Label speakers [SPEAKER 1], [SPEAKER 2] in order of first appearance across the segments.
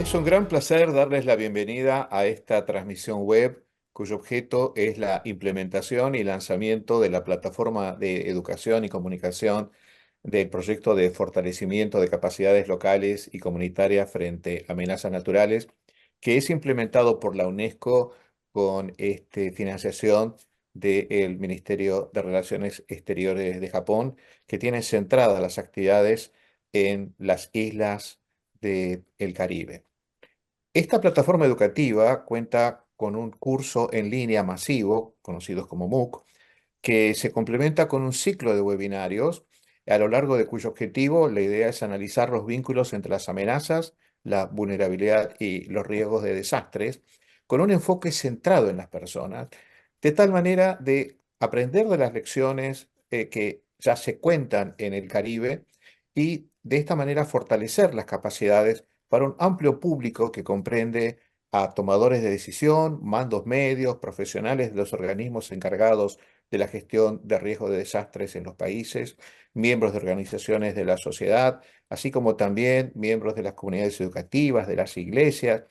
[SPEAKER 1] Es un gran placer darles la bienvenida a esta transmisión web cuyo objeto es la implementación y lanzamiento de la plataforma de educación y comunicación del proyecto de fortalecimiento de capacidades locales y comunitarias frente a amenazas naturales, que es implementado por la UNESCO con financiación del Ministerio de Relaciones Exteriores de Japón, que tiene centradas las actividades en las islas del Caribe. Esta plataforma educativa cuenta con un curso en línea masivo, conocidos como MOOC, que se complementa con un ciclo de webinarios, a lo largo de cuyo objetivo la idea es analizar los vínculos entre las amenazas, la vulnerabilidad y los riesgos de desastres, con un enfoque centrado en las personas, de tal manera de aprender de las lecciones que ya se cuentan en el Caribe y de esta manera fortalecer las capacidades para un amplio público que comprende a tomadores de decisión, mandos medios, profesionales de los organismos encargados de la gestión de riesgo de desastres en los países, miembros de organizaciones de la sociedad, así como también miembros de las comunidades educativas, de las iglesias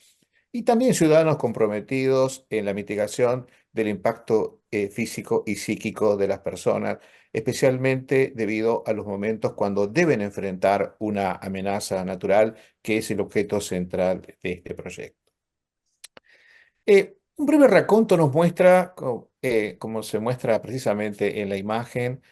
[SPEAKER 1] y también ciudadanos comprometidos en la mitigación del impacto físico y psíquico de las personas, especialmente debido a los momentos cuando deben enfrentar una amenaza natural, que es el objeto central de este proyecto. Un breve raconto nos muestra, como se muestra precisamente en la imagen,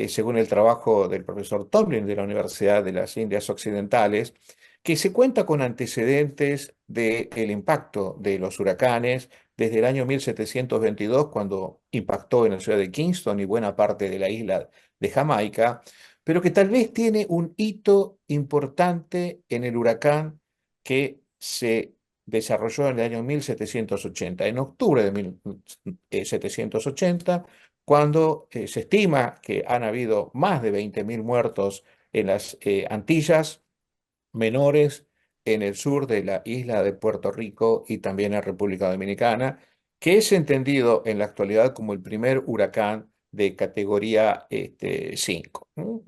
[SPEAKER 1] según el trabajo del profesor Tomlin de la Universidad de las Indias Occidentales, que se cuenta con antecedentes del impacto de los huracanes desde el año 1722, cuando impactó en la ciudad de Kingston y buena parte de la isla de Jamaica, pero que tal vez tiene un hito importante en el huracán que se desarrolló en el año 1780. En octubre de 1780, cuando se estima que han habido más de 20.000 muertos en las Antillas menores, en el sur de la isla de Puerto Rico y también en República Dominicana, que es entendido en la actualidad como el primer huracán de categoría 5, ¿no?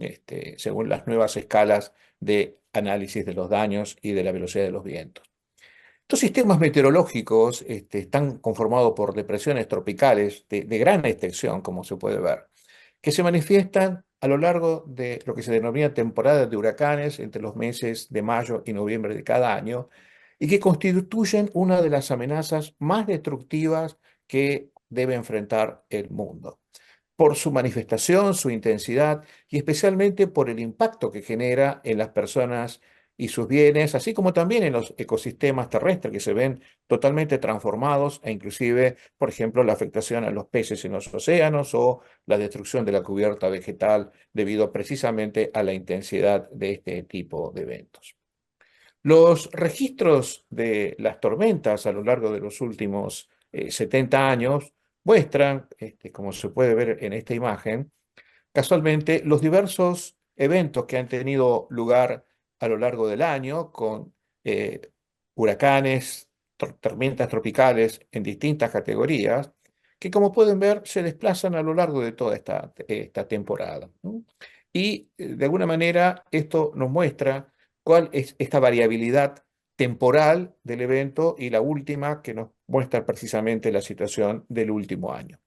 [SPEAKER 1] Según las nuevas escalas de análisis de los daños y de la velocidad de los vientos. Estos sistemas meteorológicos están conformados por depresiones tropicales de gran extensión, como se puede ver, que se manifiestan a lo largo de lo que se denomina temporada de huracanes entre los meses de mayo y noviembre de cada año y que constituyen una de las amenazas más destructivas que debe enfrentar el mundo por su manifestación, su intensidad y especialmente por el impacto que genera en las personas y sus bienes, así como también en los ecosistemas terrestres que se ven totalmente transformados e inclusive, por ejemplo, la afectación a los peces en los océanos o la destrucción de la cubierta vegetal debido precisamente a la intensidad de este tipo de eventos. Los registros de las tormentas a lo largo de los últimos 70 años muestran, como se puede ver en esta imagen, casualmente los diversos eventos que han tenido lugar a lo largo del año con eh, huracanes, tormentas tropicales en distintas categorías, que como pueden ver se desplazan a lo largo de toda esta temporada, ¿no? Y de alguna manera esto nos muestra cuál es esta variabilidad temporal del evento y la última que nos muestra precisamente la situación del último año.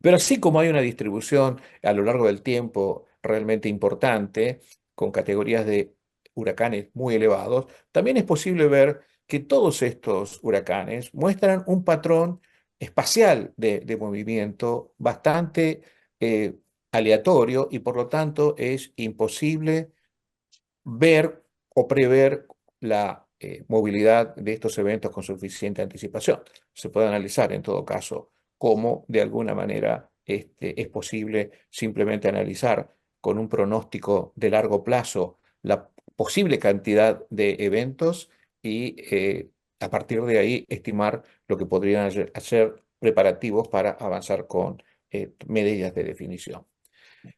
[SPEAKER 1] Pero así como hay una distribución a lo largo del tiempo realmente importante, con categorías de huracanes muy elevados, también es posible ver que todos estos huracanes muestran un patrón espacial de movimiento bastante eh, aleatorio y por lo tanto es imposible ver o prever la movilidad de estos eventos con suficiente anticipación. Se puede analizar en todo caso cómo de alguna manera es posible simplemente analizar con un pronóstico de largo plazo la posible cantidad de eventos y a partir de ahí estimar lo que podrían hacer preparativos para avanzar con medidas de definición.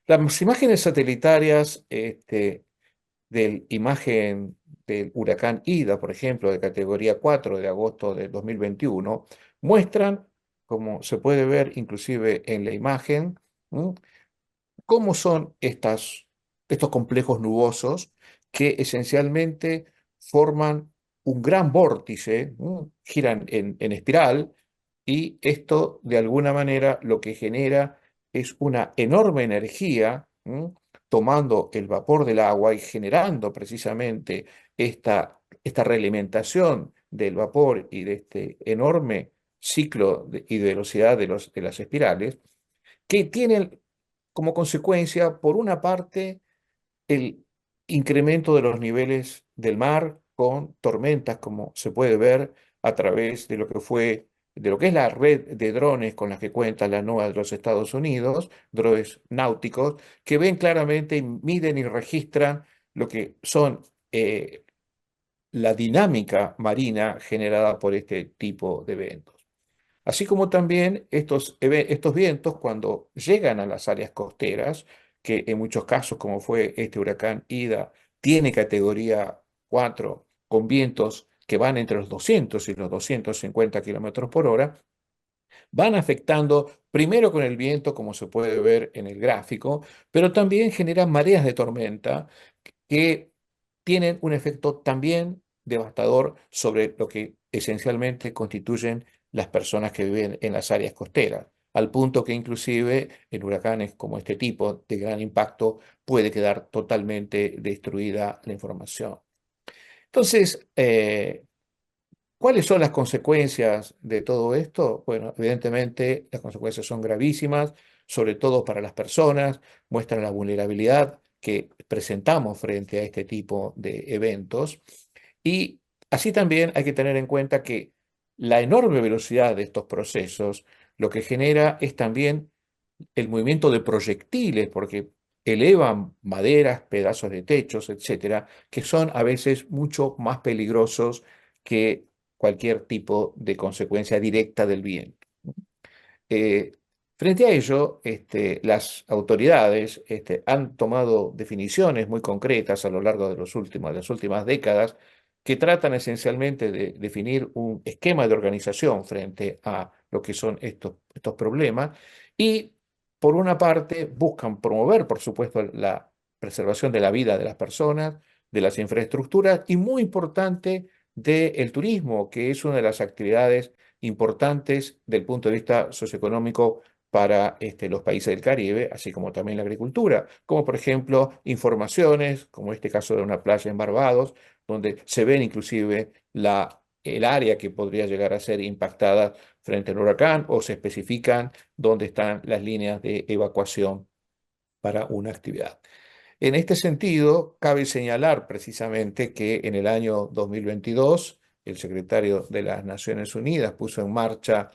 [SPEAKER 1] Las imágenes satelitarias del imagen del huracán Ida, por ejemplo, de categoría 4 de agosto de 2021, muestran, como se puede ver inclusive en la imagen, ¿m? Cómo son estos complejos nubosos que esencialmente forman un gran vórtice, giran en espiral, y esto de alguna manera lo que genera es una enorme energía, tomando el vapor del agua y generando precisamente esta realimentación del vapor y de este enorme ciclo y de velocidad de las espirales, que tienen como consecuencia, por una parte, el incremento de los niveles del mar con tormentas, como se puede ver a través de lo que es la red de drones con las que cuenta la NOAA de los Estados Unidos, drones náuticos, que ven claramente, y miden y registran lo que son la dinámica marina generada por este tipo de eventos. Así como también estos vientos, cuando llegan a las áreas costeras, que en muchos casos, como fue este huracán Ida, tiene categoría 4 con vientos que van entre los 200 y los 250 kilómetros por hora, van afectando primero con el viento, como se puede ver en el gráfico, pero también generan mareas de tormenta que tienen un efecto también devastador sobre lo que esencialmente constituyen las personas que viven en las áreas costeras, al punto que inclusive en huracanes como este tipo de gran impacto puede quedar totalmente destruida la información. Entonces, ¿cuáles son las consecuencias de todo esto? Bueno, evidentemente las consecuencias son gravísimas, sobre todo para las personas, muestran la vulnerabilidad que presentamos frente a este tipo de eventos. Y así también hay que tener en cuenta que la enorme velocidad de estos procesos lo que genera es también el movimiento de proyectiles, porque elevan maderas, pedazos de techos, etcétera, que son a veces mucho más peligrosos que cualquier tipo de consecuencia directa del viento. Eh, Frente a ello, las autoridades han tomado definiciones muy concretas a lo largo de las últimas décadas que tratan esencialmente de definir un esquema de organización frente a lo que son estos problemas y, por una parte, buscan promover, por supuesto, la preservación de la vida de las personas, de las infraestructuras y, muy importante, del turismo, que es una de las actividades importantes del punto de vista socioeconómico para los países del Caribe, así como también la agricultura, como por ejemplo informaciones, como este caso de una playa en Barbados, donde se ven inclusive el área que podría llegar a ser impactada frente al huracán o se especifican dónde están las líneas de evacuación para una actividad. En este sentido, cabe señalar precisamente que en el año 2022 el secretario de las Naciones Unidas puso en marcha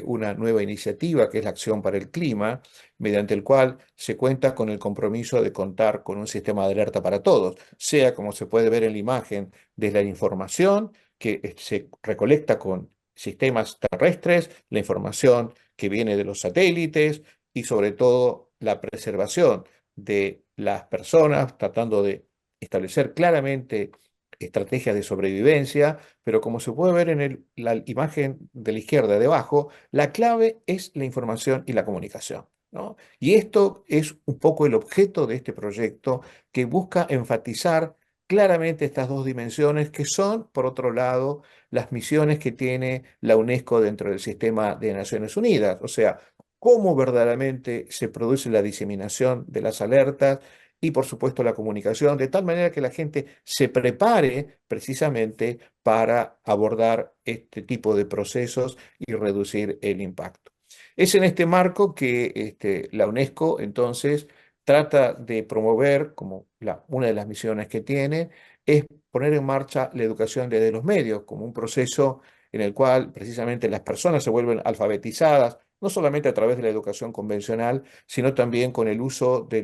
[SPEAKER 1] una nueva iniciativa que es la Acción para el Clima, mediante el cual se cuenta con el compromiso de contar con un sistema de alerta para todos, sea como se puede ver en la imagen, de la información que se recolecta con sistemas terrestres, la información que viene de los satélites y sobre todo la preservación de las personas, tratando de establecer claramente estrategias de sobrevivencia, pero como se puede ver en la imagen de la izquierda debajo, la clave es la información y la comunicación, ¿no? Y esto es un poco el objeto de este proyecto que busca enfatizar claramente estas dos dimensiones que son, por otro lado, las misiones que tiene la UNESCO dentro del sistema de Naciones Unidas, o sea, cómo verdaderamente se produce la diseminación de las alertas y, por supuesto, la comunicación, de tal manera que la gente se prepare precisamente para abordar este tipo de procesos y reducir el impacto. Es en este marco que la UNESCO entonces trata de promover, como una de las misiones que tiene, es poner en marcha la educación desde los medios, como un proceso en el cual precisamente las personas se vuelven alfabetizadas, no solamente a través de la educación convencional, sino también con el uso de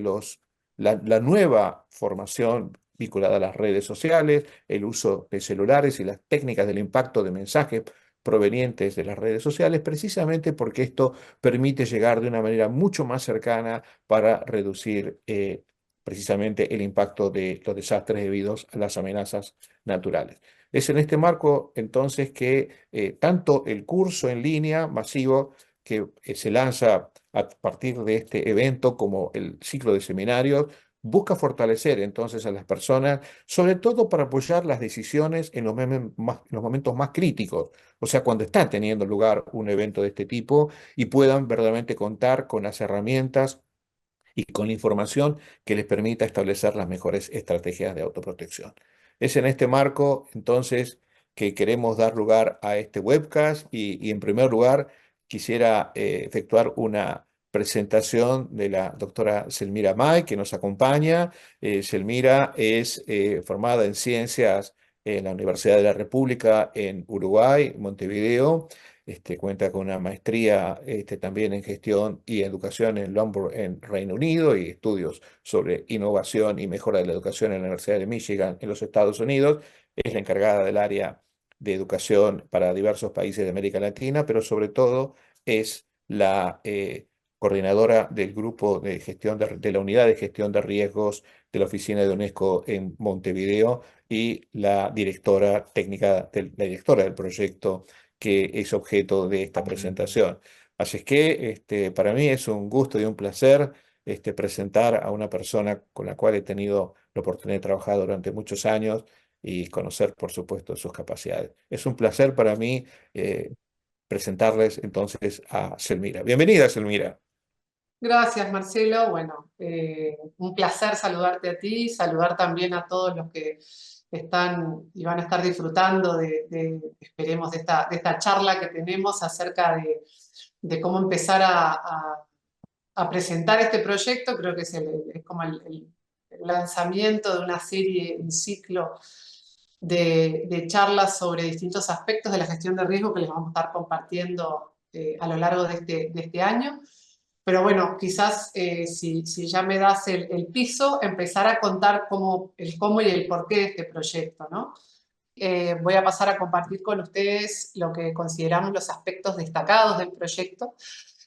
[SPEAKER 1] la nueva formación vinculada a las redes sociales, el uso de celulares y las técnicas del impacto de mensajes provenientes de las redes sociales, precisamente porque esto permite llegar de una manera mucho más cercana para reducir precisamente el impacto de los desastres debidos a las amenazas naturales. Es en este marco entonces que tanto el curso en línea masivo que se lanza a partir de este evento como el ciclo de seminarios busca fortalecer entonces a las personas, sobre todo para apoyar las decisiones en los momentos más críticos, o sea, cuando está teniendo lugar un evento de este tipo y puedan verdaderamente contar con las herramientas y con la información que les permita establecer las mejores estrategias de autoprotección. Es en este marco, entonces, que queremos dar lugar a este webcast y en primer lugar quisiera efectuar una presentación de la doctora Selmira May, que nos acompaña. Selmira es formada en ciencias en la Universidad de la República en Uruguay, Montevideo. Cuenta con una maestría también en gestión y educación en Loughborough, en Reino Unido, y estudios sobre innovación y mejora de la educación en la Universidad de Michigan en los Estados Unidos. Es la encargada del área de educación para diversos países de América Latina, pero sobre todo es la coordinadora del grupo de gestión de la unidad de gestión de riesgos de la oficina de UNESCO en Montevideo y la directora técnica, la directora del proyecto que es objeto de esta presentación. Así es que para mí es un gusto y un placer presentar a una persona con la cual he tenido la oportunidad de trabajar durante muchos años y conocer, por supuesto, sus capacidades. Es un placer para mí presentarles entonces a Selmira. Bienvenida, Selmira.
[SPEAKER 2] Gracias, Marcelo. Bueno, un placer saludarte a ti, saludar también a todos los que están y van a estar disfrutando esperemos, de esta charla que tenemos acerca de cómo empezar a presentar este proyecto. Creo que es como el lanzamiento de una serie, un ciclo de charlas sobre distintos aspectos de la gestión de riesgo que les vamos a estar compartiendo a lo largo de este año. Pero bueno, quizás si ya me das el piso, empezar a contar el cómo y el porqué de este proyecto, ¿no? Voy a pasar a compartir con ustedes lo que consideramos los aspectos destacados del proyecto,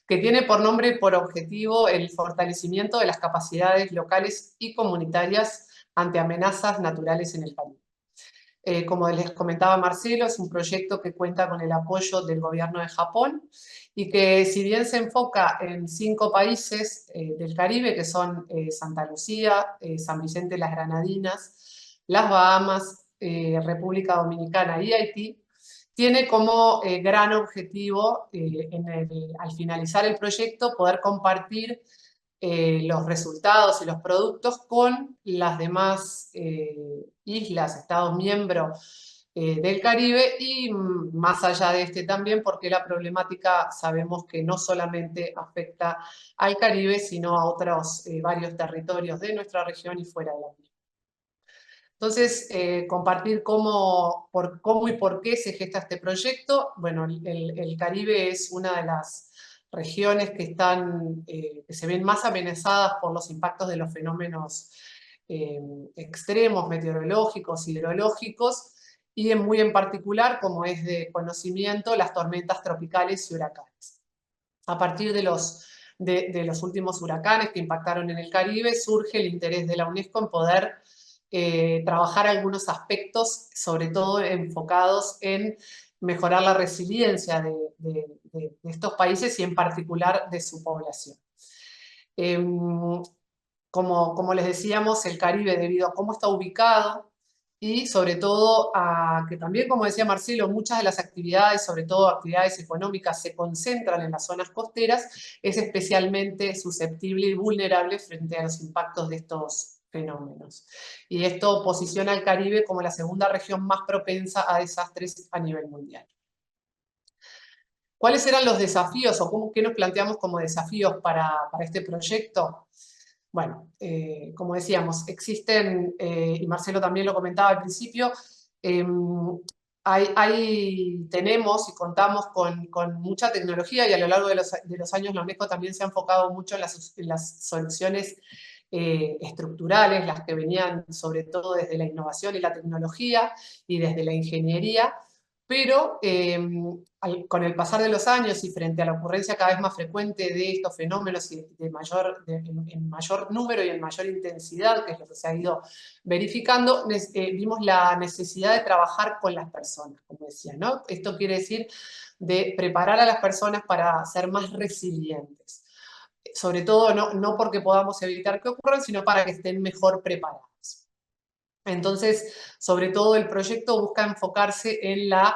[SPEAKER 2] que tiene por nombre y por objetivo el fortalecimiento de las capacidades locales y comunitarias ante amenazas naturales en el Caribe. Como les comentaba Marcelo, es un proyecto que cuenta con el apoyo del gobierno de Japón y que, si bien se enfoca en 5 países del Caribe, que son Santa Lucía, San Vicente las Granadinas, las Bahamas, República Dominicana y Haití, tiene como gran objetivo, al finalizar el proyecto, poder compartir los resultados y los productos con las demás islas, estados miembros del Caribe, y más allá de este también, porque la problemática sabemos que no solamente afecta al Caribe, sino a otros varios territorios de nuestra región y fuera de la misma. Entonces, compartir cómo y por qué se gesta este proyecto. Bueno, el Caribe es una de las regiones que se ven más amenazadas por los impactos de los fenómenos extremos, meteorológicos, hidrológicos, y muy en particular, como es de conocimiento, las tormentas tropicales y huracanes. A partir de los últimos huracanes que impactaron en el Caribe, surge el interés de la UNESCO en poder trabajar algunos aspectos, sobre todo enfocados en mejorar la resiliencia de estos países y en particular de su población. Como les decíamos, el Caribe, debido a cómo está ubicado y sobre todo a que también, como decía Marcelo, muchas de las actividades, sobre todo actividades económicas, se concentran en las zonas costeras, es especialmente susceptible y vulnerable frente a los impactos de estos fenómenos. Y esto posiciona al Caribe como la segunda región más propensa a desastres a nivel mundial. ¿Cuáles eran los desafíos o qué nos planteamos como desafíos para este proyecto? Bueno, como decíamos, existen, y Marcelo también lo comentaba al principio, tenemos y contamos con mucha tecnología, y a lo largo de los años la UNESCO también se ha enfocado mucho en las soluciones estructurales, las que venían sobre todo desde la innovación y la tecnología y desde la ingeniería, pero con el pasar de los años y frente a la ocurrencia cada vez más frecuente de estos fenómenos y en mayor número y en mayor intensidad, que es lo que se ha ido verificando, vimos la necesidad de trabajar con las personas, como decía, ¿no? Esto quiere decir de preparar a las personas para ser más resilientes. sobre todo no porque podamos evitar que ocurran, sino para que estén mejor preparadas. Entonces, sobre todo el proyecto busca enfocarse en las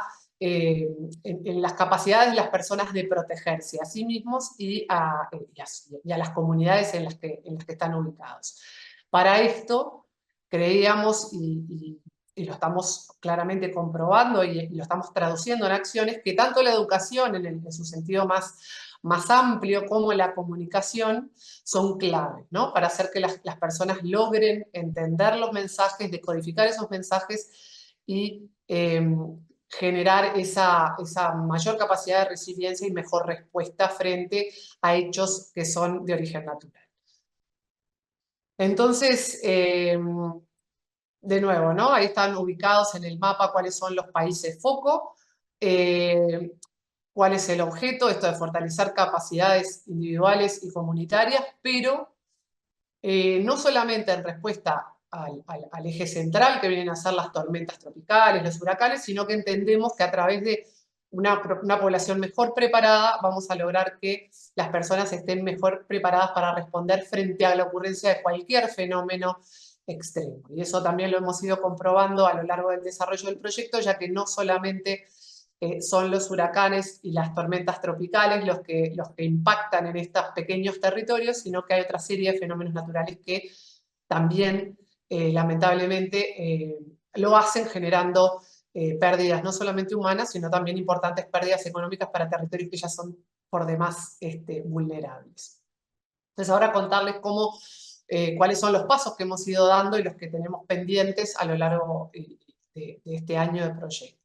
[SPEAKER 2] capacidades de las personas de protegerse a sí mismos y a las comunidades en las que están ubicados. Para esto, creíamos, y lo estamos claramente comprobando y lo estamos traduciendo en acciones, que tanto la educación en su sentido más amplio como la comunicación son claves, ¿no? Para hacer que las personas logren entender los mensajes, decodificar esos mensajes y generar esa mayor capacidad de resiliencia y mejor respuesta frente a hechos que son de origen natural. Entonces, de nuevo, ¿no? Ahí están ubicados en el mapa cuáles son los países foco, cuál es el objeto, esto de fortalecer capacidades individuales y comunitarias, pero no solamente en respuesta al eje central, que vienen a ser las tormentas tropicales, los huracanes, sino que entendemos que a través de una población mejor preparada vamos a lograr que las personas estén mejor preparadas para responder frente a la ocurrencia de cualquier fenómeno extremo. Y eso también lo hemos ido comprobando a lo largo del desarrollo del proyecto, ya que no solamente son los huracanes y las tormentas tropicales los que impactan en estos pequeños territorios, sino que hay otra serie de fenómenos naturales que también, lamentablemente, lo hacen generando pérdidas no solamente humanas, sino también importantes pérdidas económicas para territorios que ya son por demás vulnerables. Entonces ahora contarles cuáles son los pasos que hemos ido dando y los que tenemos pendientes a lo largo de este año de proyecto.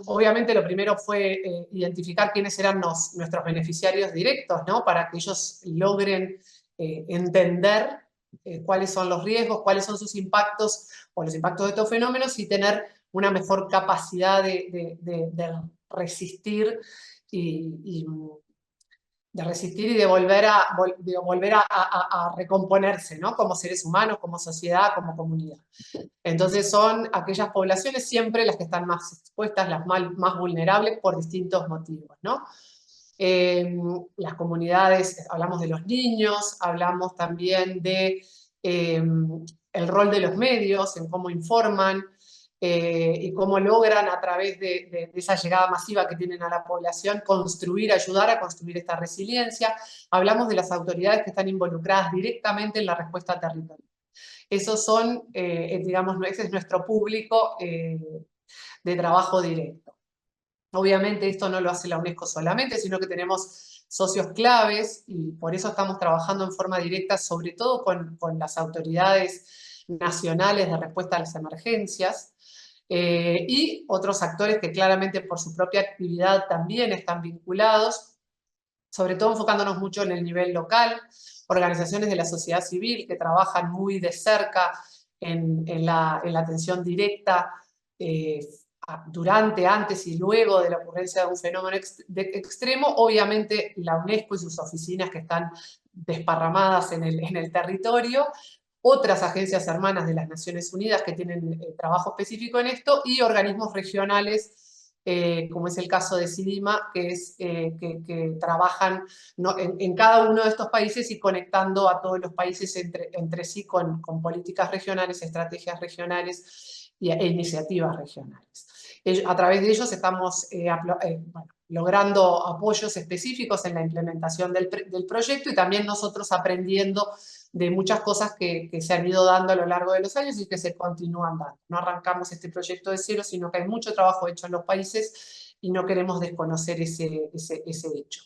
[SPEAKER 2] Obviamente lo primero fue identificar quiénes eran nuestros beneficiarios directos, ¿no? Para que ellos logren entender cuáles son los riesgos, cuáles son sus impactos o los impactos de estos fenómenos y tener una mejor capacidad de resistir y de volver a recomponerse, ¿no? Como seres humanos, como sociedad, como comunidad. Entonces son aquellas poblaciones siempre las que están más expuestas, las más vulnerables por distintos motivos, ¿no? Las comunidades, hablamos de los niños, hablamos también de el rol de los medios, en cómo informan, y cómo logran a través de esa llegada masiva que tienen a la población ayudar a construir esta resiliencia. Hablamos de las autoridades que están involucradas directamente en la respuesta territorial. Esos son, digamos, ese es nuestro público de trabajo directo. Obviamente esto no lo hace la UNESCO solamente, sino que tenemos socios claves y por eso estamos trabajando en forma directa, sobre todo con las autoridades nacionales de respuesta a las emergencias y otros actores que claramente por su propia actividad también están vinculados, sobre todo enfocándonos mucho en el nivel local, organizaciones de la sociedad civil que trabajan muy de cerca en la atención directa durante, antes y luego de la ocurrencia de un fenómeno extremo. Obviamente la UNESCO y sus oficinas que están desparramadas en el territorio, otras agencias hermanas de las Naciones Unidas que tienen trabajo específico en esto y organismos regionales como es el caso de CIDIMA, que trabajan en cada uno de estos países y conectando a todos los países entre sí con políticas regionales, estrategias regionales e iniciativas regionales. A través de ellos estamos logrando apoyos específicos en la implementación del proyecto y también nosotros aprendiendo de muchas cosas que se han ido dando a lo largo de los años y que se continúan dando. No arrancamos este proyecto de cero, sino que hay mucho trabajo hecho en los países y no queremos desconocer ese hecho.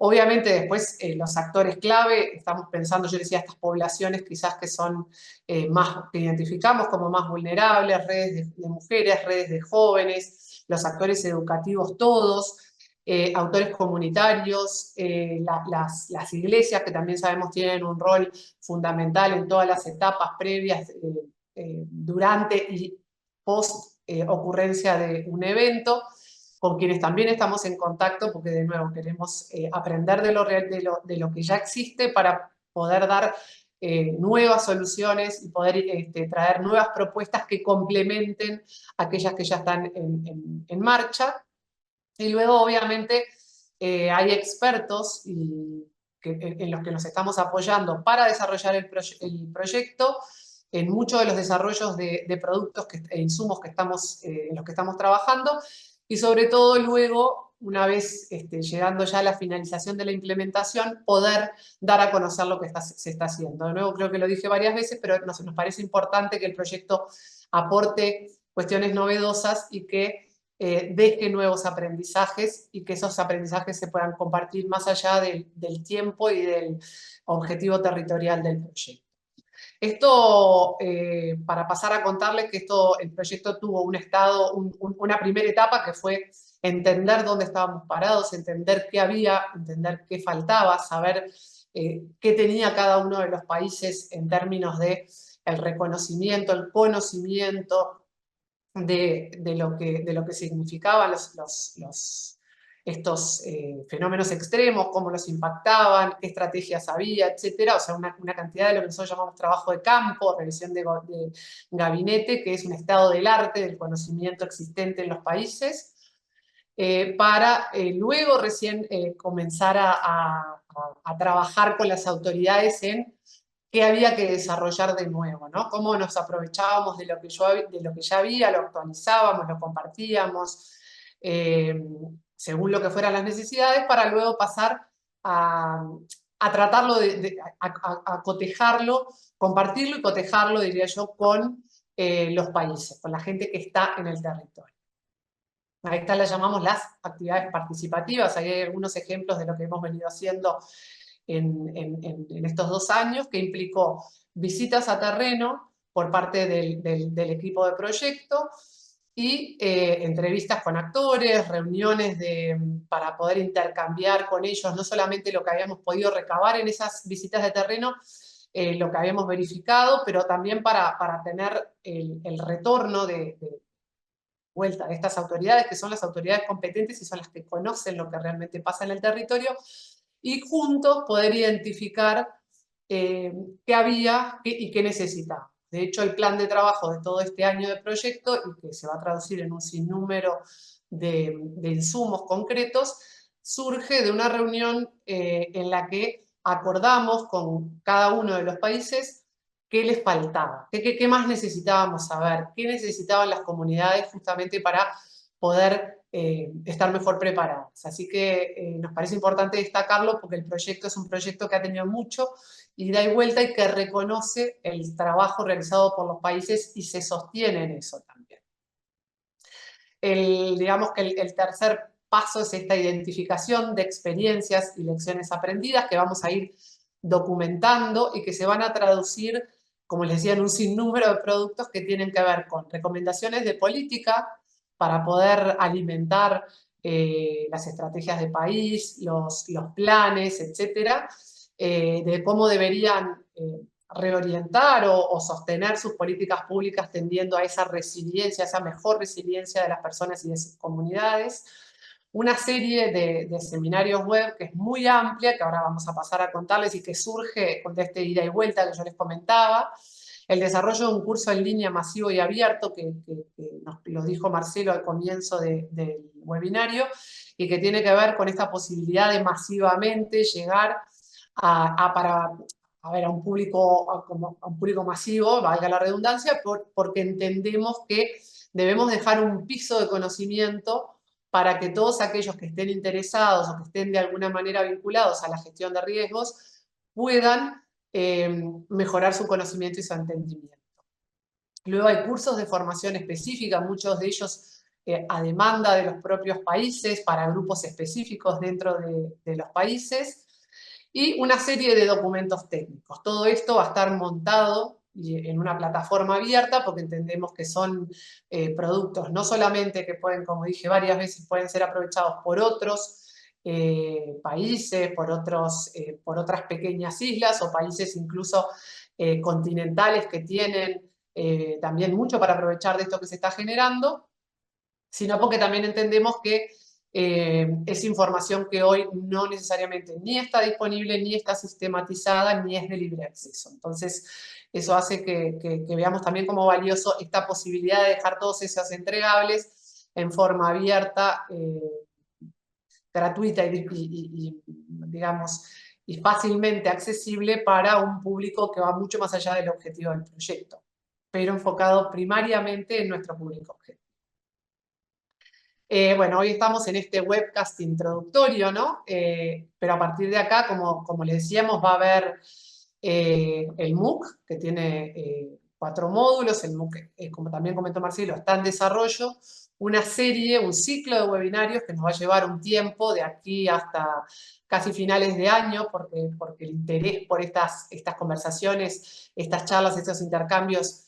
[SPEAKER 2] Obviamente después los actores clave, estamos pensando, yo decía, estas poblaciones quizás que son que identificamos como más vulnerables, redes de mujeres, redes de jóvenes, los actores educativos todos, autores comunitarios, las iglesias que también sabemos tienen un rol fundamental en todas las etapas previas, durante y post ocurrencia de un evento, con quienes también estamos en contacto porque de nuevo queremos aprender de lo que ya existe para poder dar nuevas soluciones y poder traer nuevas propuestas que complementen aquellas que ya están en marcha. Y luego, obviamente, hay expertos en los que nos estamos apoyando para desarrollar el proyecto, en muchos de los desarrollos de productos e insumos en los que estamos trabajando, y sobre todo luego, una vez llegando ya a la finalización de la implementación, poder dar a conocer lo que se está haciendo. De nuevo, creo que lo dije varias veces, pero nos parece importante que el proyecto aporte cuestiones novedosas y que deje nuevos aprendizajes, y que esos aprendizajes se puedan compartir más allá del tiempo y del objetivo territorial del proyecto. Esto, para pasar a contarles que el proyecto tuvo una primera etapa que fue entender dónde estábamos parados, entender qué había, entender qué faltaba, saber qué tenía cada uno de los países en términos de el reconocimiento, el conocimiento de lo que significaban estos fenómenos extremos, cómo los impactaban, qué estrategias había, etcétera. O sea, una cantidad de lo que nosotros llamamos trabajo de campo, revisión de gabinete, que es un estado del arte, del conocimiento existente en los países, para luego recién comenzar a trabajar con las autoridades en qué había que desarrollar de nuevo, ¿no? Cómo nos aprovechábamos de lo que ya había, lo actualizábamos, lo compartíamos, según lo que fueran las necesidades, para luego pasar a tratarlo, a cotejarlo, compartirlo y cotejarlo, diría yo, con los países, con la gente que está en el territorio. A estas las llamamos las actividades participativas. Ahí hay algunos ejemplos de lo que hemos venido haciendo en estos 2 años, que implicó visitas a terreno por parte del equipo de proyecto y entrevistas con actores, reuniones para poder intercambiar con ellos no solamente lo que habíamos podido recabar en esas visitas de terreno, lo que habíamos verificado, pero también para tener el retorno de vuelta de estas autoridades, que son las autoridades competentes y son las que conocen lo que realmente pasa en el territorio, y juntos poder identificar qué había y qué necesitaba. De hecho, el plan de trabajo de todo este año de proyecto, y que se va a traducir en un sinnúmero de insumos concretos, surge de una reunión en la que acordamos con cada uno de los países qué les faltaba, qué más necesitábamos saber, qué necesitaban las comunidades justamente para poder estar mejor preparadas. Así que nos parece importante destacarlo porque el proyecto es un proyecto que ha tenido mucho ida y vuelta y que reconoce el trabajo realizado por los países y se sostiene en eso también. Digamos que el tercer paso es esta identificación de experiencias y lecciones aprendidas que vamos a ir documentando y que se van a traducir, como les decía, en un sinnúmero de productos que tienen que ver con recomendaciones de política para poder alimentar las estrategias de país, los planes, etcétera, de cómo deberían reorientar o sostener sus políticas públicas tendiendo a esa resiliencia, esa mejor resiliencia de las personas y de sus comunidades. Una serie de seminarios web que es muy amplia, que ahora vamos a pasar a contarles y que surge con este ida y vuelta que yo les comentaba. El desarrollo de un curso en línea masivo y abierto, que nos lo dijo Marcelo al comienzo del webinario, y que tiene que ver con esta posibilidad de masivamente llegar a un público masivo, valga la redundancia, porque entendemos que debemos dejar un piso de conocimiento para que todos aquellos que estén interesados o que estén de alguna manera vinculados a la gestión de riesgos puedan mejorar su conocimiento y su entendimiento. Luego hay cursos de formación específica, muchos de ellos a demanda de los propios países, para grupos específicos dentro de los países, y una serie de documentos técnicos. Todo esto va a estar montado en una plataforma abierta porque entendemos que son productos no solamente que pueden, como dije varias veces, pueden ser aprovechados por otros países, por otras pequeñas islas o países incluso continentales que tienen también mucho para aprovechar de esto que se está generando, sino porque también entendemos que es información que hoy no necesariamente ni está disponible, ni está sistematizada, ni es de libre acceso. Entonces, eso hace que veamos también como valioso esta posibilidad de dejar todos esos entregables en forma abierta gratuita digamos, y fácilmente accesible para un público que va mucho más allá del objetivo del proyecto, pero enfocado primariamente en nuestro público objetivo. Bueno, hoy estamos en este webcast introductorio, ¿no? Pero a partir de acá, como les decíamos, va a haber el MOOC, que tiene 4 módulos. El MOOC, como también comentó Marcelo, está en desarrollo. Una serie, un ciclo de webinarios que nos va a llevar un tiempo de aquí hasta casi finales de año, porque el interés por estas conversaciones, estas charlas, estos intercambios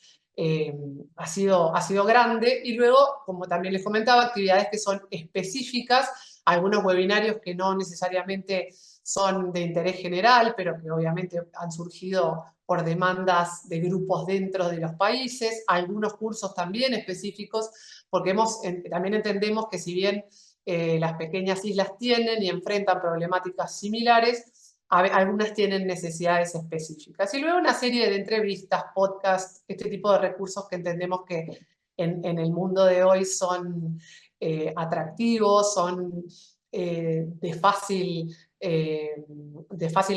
[SPEAKER 2] ha sido grande. Y luego, como también les comentaba, actividades que son específicas, algunos webinarios que no necesariamente son de interés general, pero que obviamente han surgido por demandas de grupos dentro de los países, algunos cursos también específicos, porque también entendemos que si bien las pequeñas islas tienen y enfrentan problemáticas similares, algunas tienen necesidades específicas. Y luego una serie de entrevistas, podcasts, este tipo de recursos que entendemos que en el mundo de hoy son atractivos, son de fácil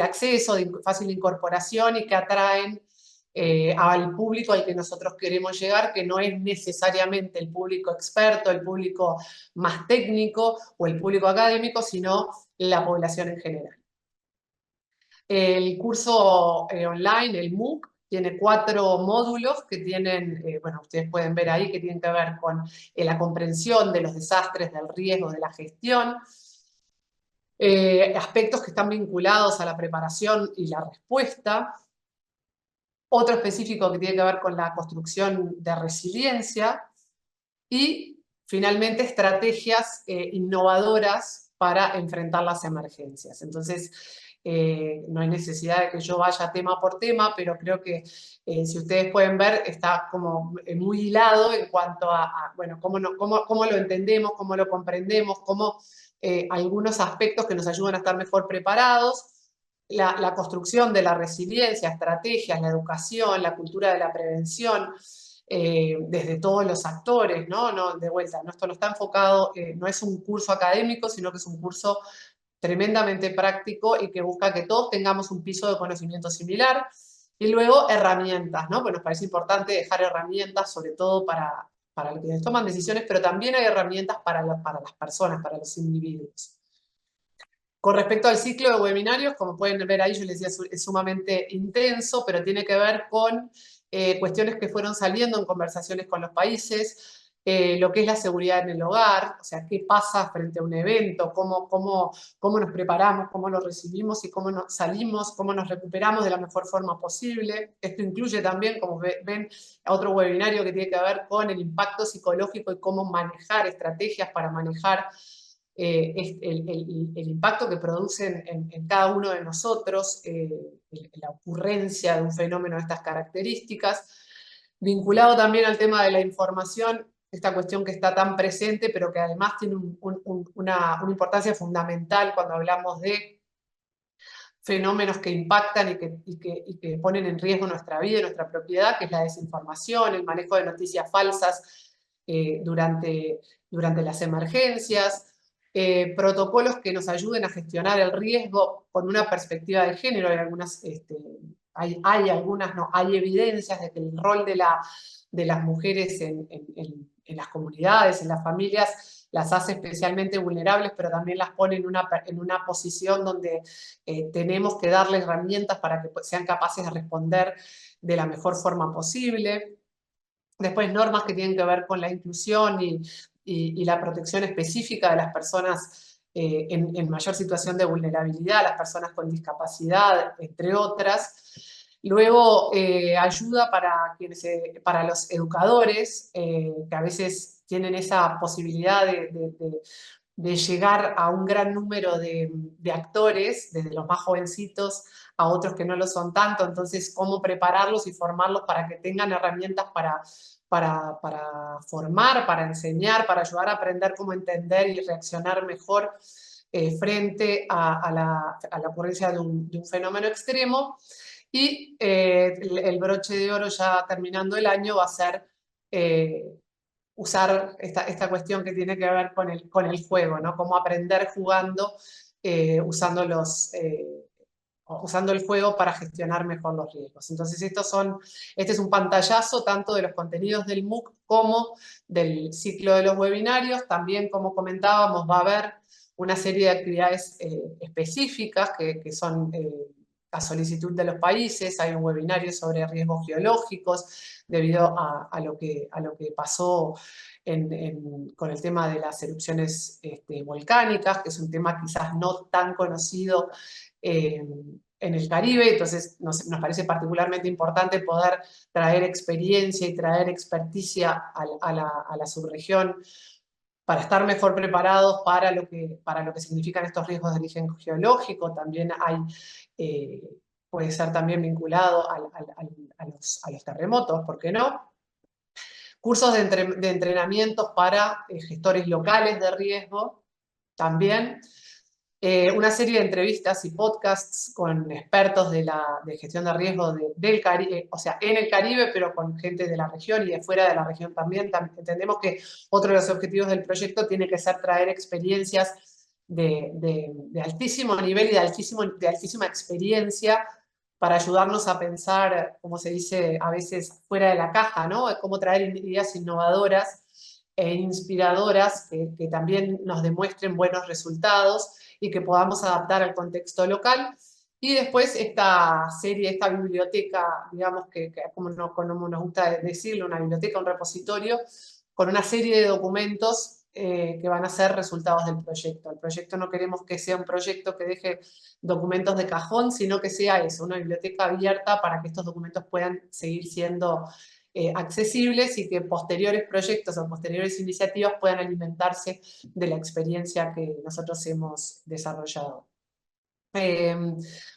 [SPEAKER 2] acceso, de fácil incorporación y que atraen al público al que nosotros queremos llegar, que no es necesariamente el público experto, el público más técnico o el público académico, sino la población en general. El curso online, el MOOC, tiene 4 módulos que tienen, bueno, ustedes pueden ver ahí, que tienen que ver con la comprensión de los desastres, del riesgo, de la gestión, aspectos que están vinculados a la preparación y la respuesta, otro específico que tiene que ver con la construcción de resiliencia y finalmente estrategias innovadoras para enfrentar las emergencias. Entonces, no hay necesidad de que yo vaya tema por tema, pero creo que si ustedes pueden ver, está como muy hilado en cuanto bueno, cómo lo entendemos, cómo lo comprendemos, cómo algunos aspectos que nos ayudan a estar mejor preparados, la construcción de la resiliencia, estrategias, la educación, la cultura de la prevención, desde todos los actores, ¿no? De vuelta, ¿no? Esto no está enfocado, no es un curso académico, sino que es un curso tremendamente práctico y que busca que todos tengamos un piso de conocimiento similar. Y luego herramientas, ¿no? Pues nos parece importante dejar herramientas, sobre todo para quienes toman decisiones, pero también hay herramientas para las personas, para los individuos. Con respecto al ciclo de webinarios, como pueden ver ahí, yo les decía, es sumamente intenso, pero tiene que ver con cuestiones que fueron saliendo en conversaciones con los países, lo que es la seguridad en el hogar, o sea, qué pasa frente a un evento, cómo nos preparamos, cómo lo recibimos y cómo nos salimos, cómo nos recuperamos de la mejor forma posible. Esto incluye también, como ven, otro webinario que tiene que ver con el impacto psicológico y cómo manejar estrategias para manejar el impacto que producen en cada uno de nosotros, la ocurrencia de un fenómeno de estas características, vinculado también al tema de la información, esta cuestión que está tan presente, pero que además tiene una importancia fundamental cuando hablamos de fenómenos que impactan y que ponen en riesgo nuestra vida y nuestra propiedad, que es la desinformación, el manejo de noticias falsas durante las emergencias, protocolos que nos ayuden a gestionar el riesgo con una perspectiva de género. Hay algunas, hay evidencias de que el rol de las mujeres en las comunidades, en las familias, las hace especialmente vulnerables, pero también las pone en una posición donde tenemos que darles herramientas para que sean capaces de responder de la mejor forma posible. Después normas que tienen que ver con la inclusión y la protección específica de las personas en mayor situación de vulnerabilidad, las personas con discapacidad, entre otras. Luego, ayuda para los educadores, que a veces tienen esa posibilidad de llegar a un gran número de actores, desde los más jovencitos a otros que no lo son tanto. Entonces, cómo prepararlos y formarlos para que tengan herramientas para formar, para enseñar, para ayudar a aprender cómo entender y reaccionar mejor frente a la ocurrencia de un fenómeno extremo. Y el broche de oro, ya terminando el año, va a ser usar esta cuestión que tiene que ver con el juego, ¿no? Cómo aprender jugando, usando usando el juego para gestionar mejor los riesgos. Entonces, este es un pantallazo tanto de los contenidos del MOOC como del ciclo de los webinarios. También, como comentábamos, va a haber una serie de actividades específicas que son a solicitud de los países. Hay un webinario sobre riesgos geológicos debido a lo que pasó con el tema de las erupciones volcánicas, que es un tema quizás no tan conocido en el Caribe. Entonces nos parece particularmente importante poder traer experiencia y traer experticia a la subregión para estar mejor preparados para lo que significan estos riesgos de origen geológico. También puede ser también vinculado a los terremotos, ¿por qué no? Cursos de entrenamientos para gestores locales de riesgo, también. Una serie de entrevistas y podcasts con expertos de gestión de riesgo del Caribe, o sea, en el Caribe, pero con gente de la región y de fuera de la región también. Entendemos que otro de los objetivos del proyecto tiene que ser traer experiencias de altísimo nivel y de altísima experiencia para ayudarnos a pensar, como se dice a veces, fuera de la caja, ¿no? Cómo traer ideas innovadoras e inspiradoras que también nos demuestren buenos resultados y que podamos adaptar al contexto local. Y después esta serie, esta biblioteca, digamos que como nos gusta decirlo, una biblioteca, un repositorio, con una serie de documentos que van a ser resultados del proyecto. El proyecto no queremos que sea un proyecto que deje documentos de cajón, sino que sea eso, una biblioteca abierta para que estos documentos puedan seguir siendo accesibles y que posteriores proyectos o posteriores iniciativas puedan alimentarse de la experiencia que nosotros hemos desarrollado.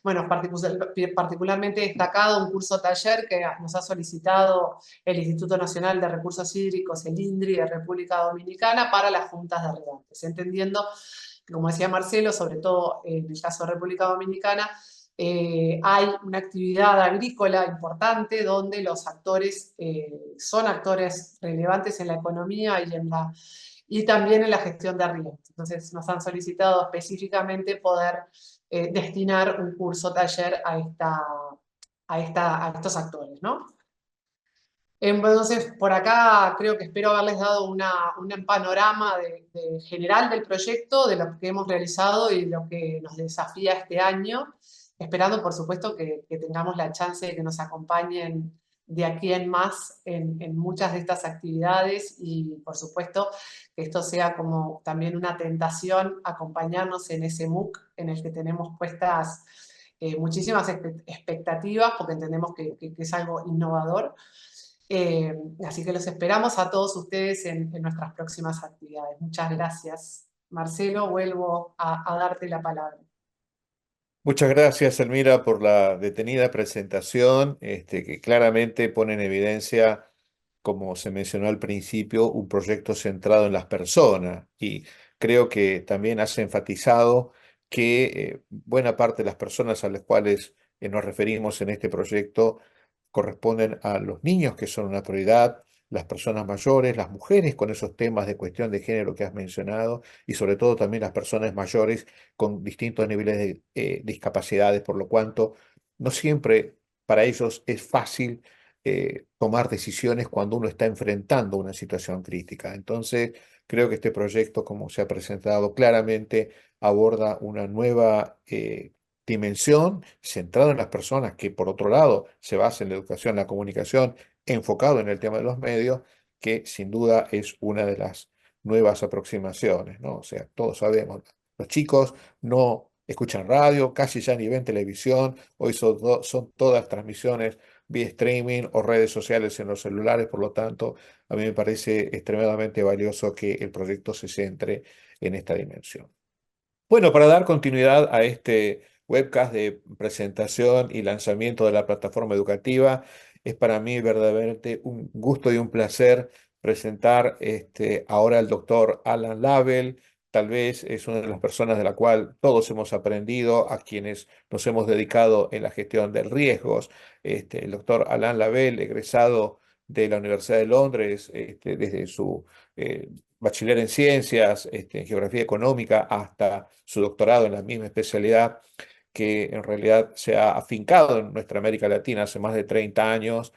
[SPEAKER 2] Bueno, particularmente destacado un curso taller que nos ha solicitado el Instituto Nacional de Recursos Hídricos, el INDRI de República Dominicana, para las juntas de regantes, entendiendo, como decía Marcelo, sobre todo en el caso de República Dominicana, hay una actividad agrícola importante donde los actores son actores relevantes en la economía y también en la gestión de riesgos. Entonces nos han solicitado específicamente poder destinar un curso taller a estos actores, ¿no? Entonces, por acá creo que espero haberles dado un panorama general del proyecto, de lo que hemos realizado y lo que nos desafía este año, esperando, por supuesto, que tengamos la chance de que nos acompañen de aquí en más en muchas de estas actividades y, por supuesto, que esto sea como también una tentación acompañarnos en ese MOOC en el que tenemos puestas muchísimas expectativas porque entendemos que es algo innovador. Así que los esperamos a todos ustedes en nuestras próximas actividades. Muchas gracias. Marcelo, vuelvo a darte la palabra.
[SPEAKER 1] Muchas gracias, Elmira, por la detenida presentación, que claramente pone en evidencia, como se mencionó al principio, un proyecto centrado en las personas. Y creo que también has enfatizado que buena parte de las personas a las cuales nos referimos en este proyecto corresponden a los niños, que son una prioridad, las personas mayores, las mujeres con esos temas de cuestión de género que has mencionado, y sobre todo también las personas mayores con distintos niveles de discapacidades, por lo cuanto no siempre para ellos es fácil tomar decisiones cuando uno está enfrentando una situación crítica. Entonces, creo que este proyecto, como se ha presentado claramente, aborda una nueva dimensión centrada en las personas, que por otro lado se basa en la educación, la comunicación, enfocado en el tema de los medios, que sin duda es una de las nuevas aproximaciones, ¿no? O sea, todos sabemos, los chicos no escuchan radio, casi ya ni ven televisión, hoy son todas transmisiones vía streaming o redes sociales en los celulares, por lo tanto, a mí me parece extremadamente valioso que el proyecto se centre en esta dimensión. Bueno, para dar continuidad a este webcast de presentación y lanzamiento de la plataforma educativa, es para mí verdaderamente un gusto y un placer presentar ahora al doctor Alan Lavell. Tal vez es una de las personas de la cual todos hemos aprendido, a quienes nos hemos dedicado en la gestión de riesgos. El doctor Alan Lavell, egresado de la Universidad de Londres, desde su bachiller en ciencias, en geografía económica, hasta su doctorado en la misma especialidad, que en realidad se ha afincado en nuestra América Latina hace más de 30 años,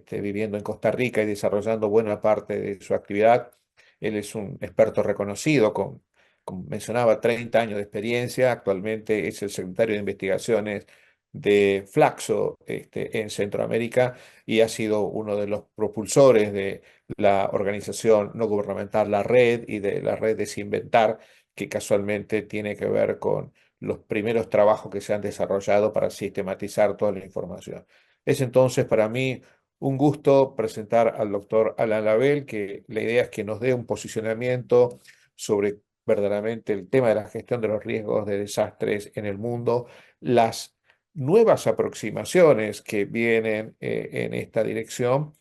[SPEAKER 1] viviendo en Costa Rica y desarrollando buena parte de su actividad. Él es un experto reconocido con, como mencionaba, 30 años de experiencia. Actualmente es el secretario de investigaciones de Flaxo, en Centroamérica, y ha sido uno de los propulsores de la organización no gubernamental La Red y de la red Desinventar, que casualmente tiene que ver con los primeros trabajos que se han desarrollado para sistematizar toda la información. Es entonces para mí un gusto presentar al doctor Alan Labelle, que la idea es que nos dé un posicionamiento sobre verdaderamente el tema de la gestión de los riesgos de desastres en el mundo, las nuevas aproximaciones que vienen en esta dirección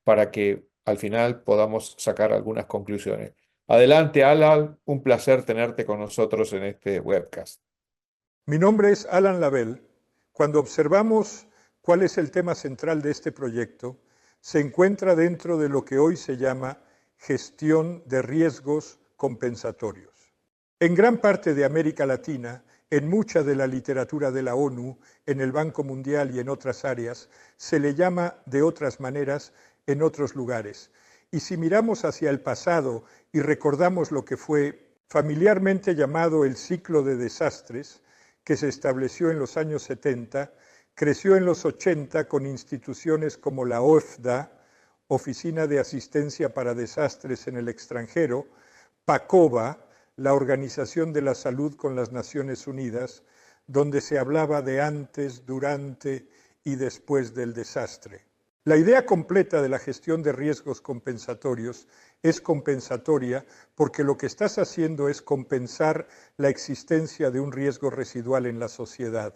[SPEAKER 1] para que al final podamos sacar algunas conclusiones. Adelante, Alan, un placer tenerte con nosotros en este webcast.
[SPEAKER 3] Mi nombre es Alan Labelle. Cuando observamos cuál es el tema central de este proyecto, se encuentra dentro de lo que hoy se llama gestión de riesgos compensatorios. En gran parte de América Latina, en mucha de la literatura de la ONU, en el Banco Mundial y en otras áreas, se le llama de otras maneras en otros lugares. Y si miramos hacia el pasado y recordamos lo que fue familiarmente llamado el ciclo de desastres, que se estableció en los años 70, creció en los 80 con instituciones como la OEFDA, Oficina de Asistencia para Desastres en el Extranjero, PACOBA, la Organización de la Salud con las Naciones Unidas, donde se hablaba de antes, durante y después del desastre. La idea completa de la gestión de riesgos compensatorios es compensatoria porque lo que estás haciendo es compensar la existencia de un riesgo residual en la sociedad.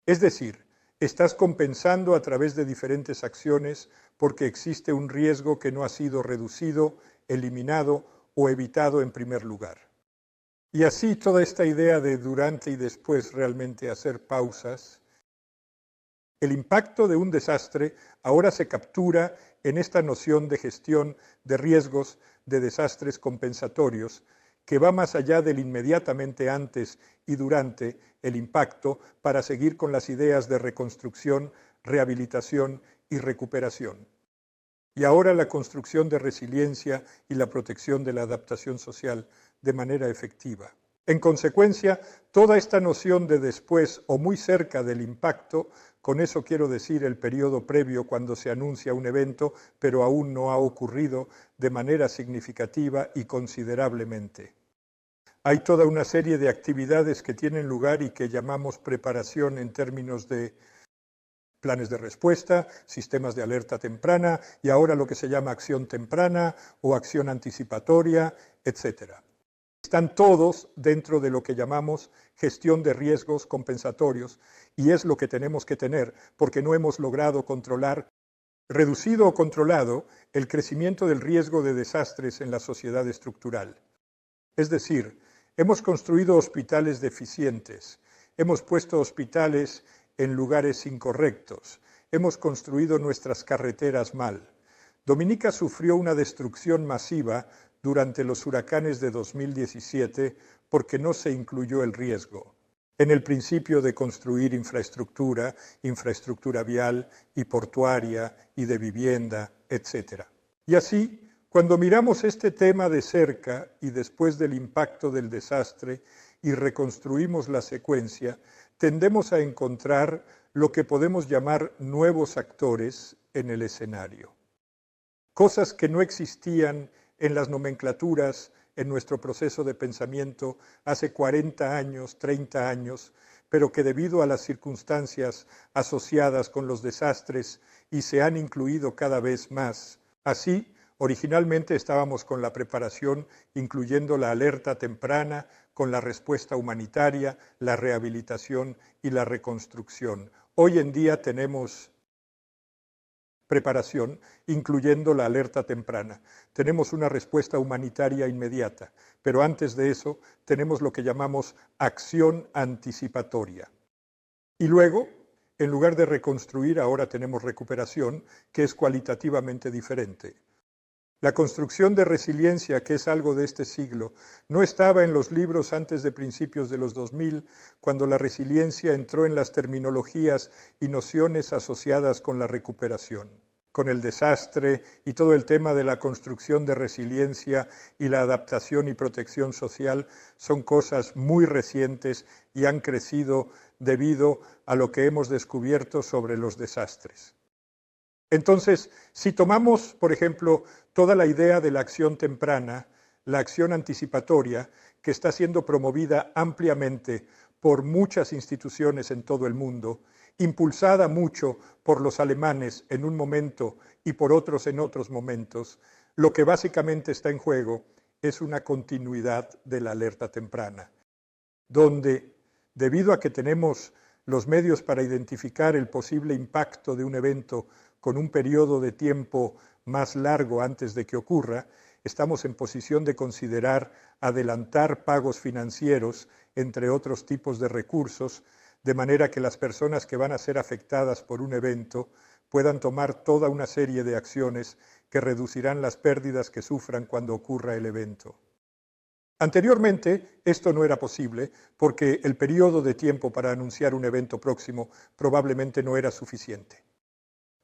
[SPEAKER 3] Es decir, estás compensando a través de diferentes acciones porque existe un riesgo que no ha sido reducido, eliminado o evitado en primer lugar. Y así toda esta idea de durante y después realmente hacer pausas. El impacto de un desastre ahora se captura en esta noción de gestión de riesgos de desastres compensatorios, que va más allá del inmediatamente antes y durante el impacto para seguir con las ideas de reconstrucción, rehabilitación y recuperación. Y ahora la construcción de resiliencia y la protección de la adaptación social de manera efectiva. En consecuencia, toda esta noción de después o muy cerca del impacto, con eso quiero decir el periodo previo cuando se anuncia un evento, pero aún no ha ocurrido de manera significativa y considerablemente. Hay toda una serie de actividades que tienen lugar y que llamamos preparación en términos de planes de respuesta, sistemas de alerta temprana y ahora lo que se llama acción temprana o acción anticipatoria, etc. Están todos dentro de lo que llamamos gestión de riesgos compensatorios y es lo que tenemos que tener porque no hemos logrado controlar, reducido o controlado el crecimiento del riesgo de desastres en la sociedad estructural. Es decir, hemos construido hospitales deficientes, hemos puesto hospitales en lugares incorrectos, hemos construido nuestras carreteras mal. Dominica sufrió una destrucción masiva durante los huracanes de 2017 porque no se incluyó el riesgo en el principio de construir infraestructura vial y portuaria y de vivienda, etc. Y así, cuando miramos este tema de cerca y después del impacto del desastre y reconstruimos la secuencia, tendemos a encontrar lo que podemos llamar nuevos actores en el escenario. Cosas que no existían en las nomenclaturas, en nuestro proceso de pensamiento hace 40 años, 30 años, pero que debido a las circunstancias asociadas con los desastres y se han incluido cada vez más. Así, originalmente estábamos con la preparación, incluyendo la alerta temprana, con la respuesta humanitaria, la rehabilitación y la reconstrucción. Hoy en día tenemos preparación, incluyendo la alerta temprana. Tenemos una respuesta humanitaria inmediata, pero antes de eso tenemos lo que llamamos acción anticipatoria. Y luego En lugar de reconstruir, ahora tenemos recuperación, que es cualitativamente diferente. La construcción de resiliencia, que es algo de este siglo, no estaba en los libros antes de principios de los 2000, cuando la resiliencia entró en las terminologías y nociones asociadas con la recuperación, con el desastre y todo el tema de la construcción de resiliencia y la adaptación y protección social son cosas muy recientes y han crecido debido a lo que hemos descubierto sobre los desastres. Entonces, si tomamos, por ejemplo, toda la idea de la acción temprana, la acción anticipatoria, que está siendo promovida ampliamente por muchas instituciones en todo el mundo, impulsada mucho por los alemanes en un momento y por otros en otros momentos, lo que básicamente está en juego es una continuidad de la alerta temprana, donde, debido a que tenemos los medios para identificar el posible impacto de un evento con un periodo de tiempo más largo antes de que ocurra, estamos en posición de considerar adelantar pagos financieros, entre otros tipos de recursos, de manera que las personas que van a ser afectadas por un evento puedan tomar toda una serie de acciones que reducirán las pérdidas que sufran cuando ocurra el evento. Anteriormente, esto no era posible porque el periodo de tiempo para anunciar un evento próximo probablemente no era suficiente.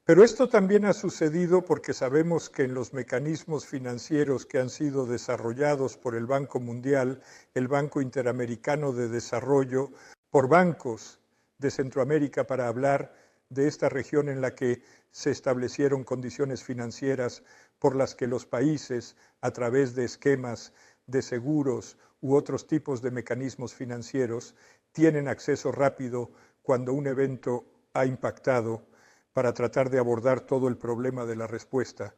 [SPEAKER 3] Pero esto también ha sucedido porque sabemos que en los mecanismos financieros que han sido desarrollados por el Banco Mundial, el Banco Interamericano de Desarrollo, por bancos de Centroamérica para hablar de esta región en la que se establecieron condiciones financieras por las que los países, a través de esquemas de seguros u otros tipos de mecanismos financieros, tienen acceso rápido cuando un evento ha impactado para tratar de abordar todo el problema de la respuesta.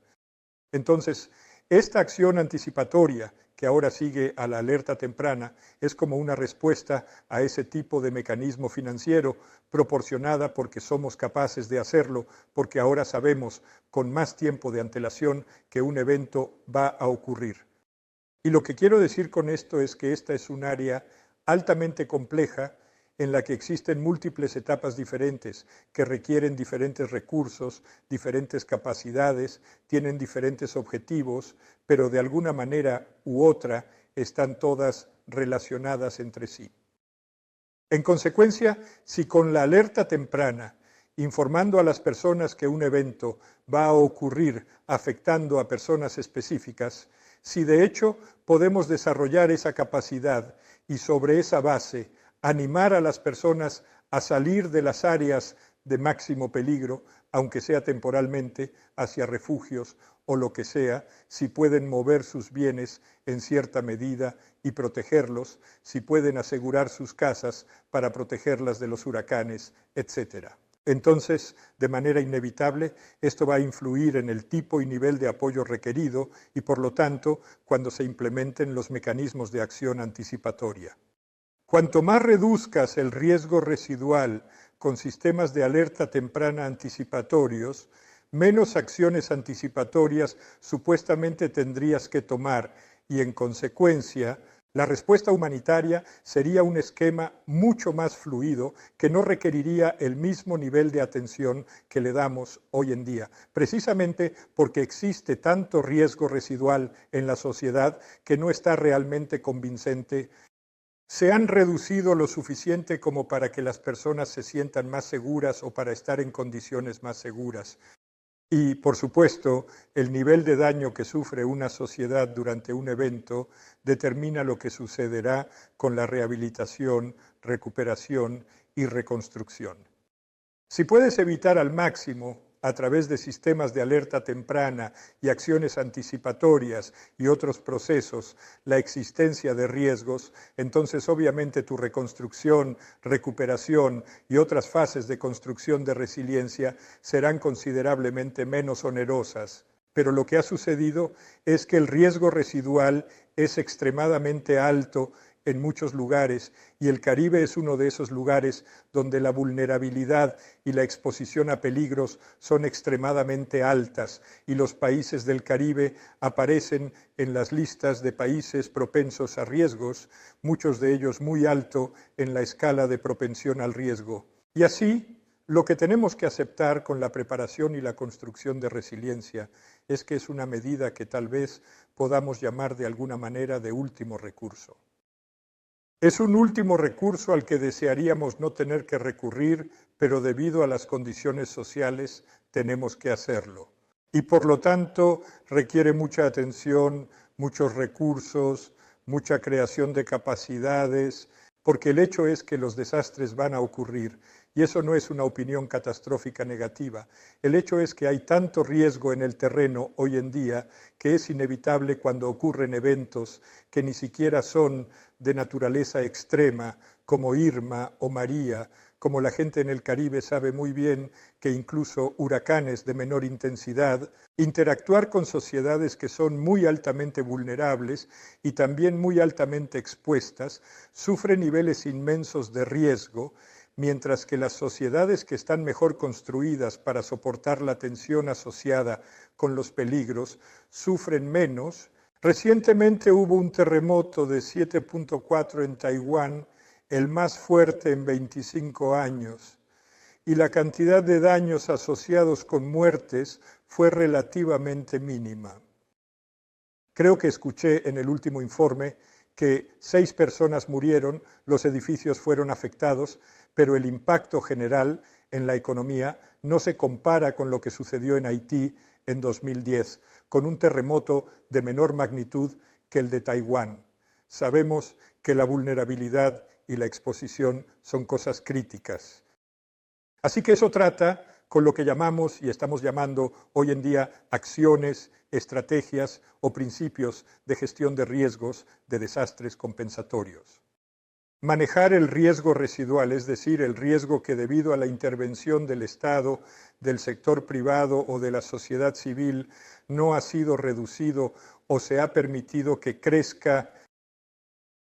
[SPEAKER 3] Entonces, esta acción anticipatoria, que ahora sigue a la alerta temprana, es como una respuesta a ese tipo de mecanismo financiero proporcionada porque somos capaces de hacerlo, porque ahora sabemos con más tiempo de antelación que un evento va a ocurrir. Y lo que quiero decir con esto es que esta es un área altamente compleja en la que existen múltiples etapas diferentes que requieren diferentes recursos, diferentes capacidades, tienen diferentes objetivos, pero de alguna manera u otra están todas relacionadas entre sí. En consecuencia, si con la alerta temprana, informando a las personas que un evento va a ocurrir afectando a personas específicas, si de hecho podemos desarrollar esa capacidad y sobre esa base animar a las personas a salir de las áreas de máximo peligro, aunque sea temporalmente, hacia refugios o lo que sea, si pueden mover sus bienes en cierta medida y protegerlos, si pueden asegurar sus casas para protegerlas de los huracanes, etc. Entonces, de manera inevitable, esto va a influir en el tipo y nivel de apoyo requerido y, por lo tanto, cuando se implementen los mecanismos de acción anticipatoria. Cuanto más reduzcas el riesgo residual con sistemas de alerta temprana anticipatorios, menos acciones anticipatorias supuestamente tendrías que tomar y, en consecuencia, la respuesta humanitaria sería un esquema mucho más fluido que no requeriría el mismo nivel de atención que le damos hoy en día, precisamente porque existe tanto riesgo residual en la sociedad que no está realmente convincente. Se han reducido lo suficiente como para que las personas se sientan más seguras o para estar en condiciones más seguras. Y, por supuesto, el nivel de daño que sufre una sociedad durante un evento determina lo que sucederá con la rehabilitación, recuperación y reconstrucción. Si puedes evitar al máximo, a través de sistemas de alerta temprana y acciones anticipatorias y otros procesos, la existencia de riesgos, entonces obviamente tu reconstrucción, recuperación y otras fases de construcción de resiliencia serán considerablemente menos onerosas. Pero lo que ha sucedido es que el riesgo residual es extremadamente alto en muchos lugares, y el Caribe es uno de esos lugares donde la vulnerabilidad y la exposición a peligros son extremadamente altas, y los países del Caribe aparecen en las listas de países propensos a riesgos, muchos de ellos muy alto en la escala de propensión al riesgo. Y así, Lo que tenemos que aceptar con la preparación y la construcción de resiliencia es que es una medida que tal vez podamos llamar de alguna manera de último recurso. Es un último recurso al que desearíamos no tener que recurrir, pero debido a las condiciones sociales tenemos que hacerlo. Y por lo tanto requiere mucha atención, muchos recursos, mucha creación de capacidades, porque el hecho es que los desastres van a ocurrir. Y eso no es una opinión catastrófica negativa. El hecho es que hay tanto riesgo en el terreno hoy en día que es inevitable cuando ocurren eventos que ni siquiera son de naturaleza extrema, como Irma o María, como la gente en el Caribe sabe muy bien que incluso huracanes de menor intensidad, interactuar con sociedades que son muy altamente vulnerables y también muy altamente expuestas, sufre niveles inmensos de riesgo, mientras que las sociedades que están mejor construidas para soportar la tensión asociada con los peligros sufren menos. Recientemente hubo un terremoto de 7.4 en Taiwán, el más fuerte en 25 años, y la cantidad de daños asociados con muertes fue relativamente mínima. Creo que escuché en el último informe que 6 personas murieron, los edificios fueron afectados, pero el impacto general en la economía no se compara con lo que sucedió en Haití en 2010, con un terremoto de menor magnitud que el de Taiwán. Sabemos que la vulnerabilidad y la exposición son cosas críticas. Así que eso trata con lo que llamamos y estamos llamando hoy en día acciones, estrategias o principios de gestión de riesgos de desastres compensatorios. Manejar el riesgo residual, es decir, el riesgo que debido a la intervención del Estado, del sector privado o de la sociedad civil no ha sido reducido o se ha permitido que crezca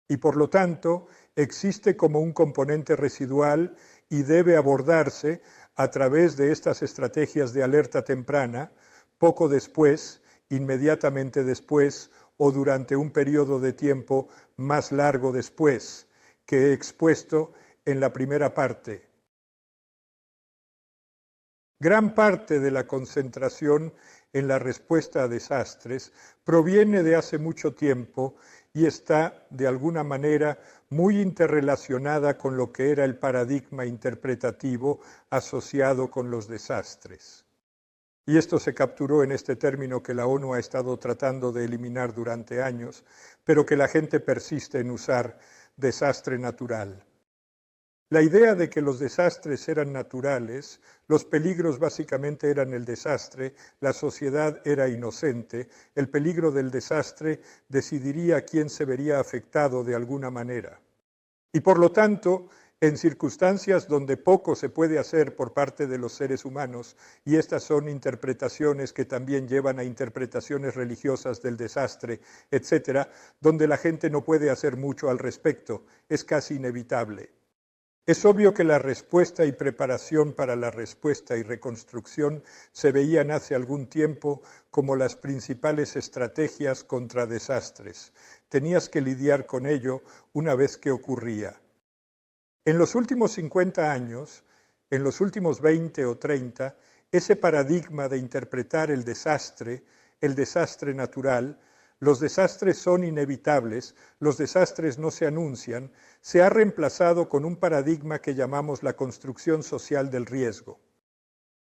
[SPEAKER 3] y por lo tanto existe como un componente residual y debe abordarse a través de estas estrategias de alerta temprana, poco después, inmediatamente después o durante un periodo de tiempo más largo después, que he expuesto en la primera parte. Gran parte de la concentración en la respuesta a desastres proviene de hace mucho tiempo y está, de alguna manera, muy interrelacionada con lo que era el paradigma interpretativo asociado con los desastres. Y esto se capturó en este término que la ONU ha estado tratando de eliminar durante años, pero que la gente persiste en usar: desastre natural. La idea de que los desastres eran naturales, los peligros básicamente eran el desastre, la sociedad era inocente, el peligro del desastre decidiría quién se vería afectado de alguna manera. Y por lo tanto, en circunstancias donde poco se puede hacer por parte de los seres humanos, y estas son interpretaciones que también llevan a interpretaciones religiosas del desastre, etcétera, donde la gente no puede hacer mucho al respecto, es casi inevitable. Es obvio que la respuesta y preparación para la respuesta y reconstrucción se veían hace algún tiempo como las principales estrategias contra desastres. Tenías que lidiar con ello una vez que ocurría. En los últimos 50 años, en los últimos 20 o 30, ese paradigma de interpretar el desastre natural, los desastres son inevitables, los desastres no se anuncian, se ha reemplazado con un paradigma que llamamos la construcción social del riesgo,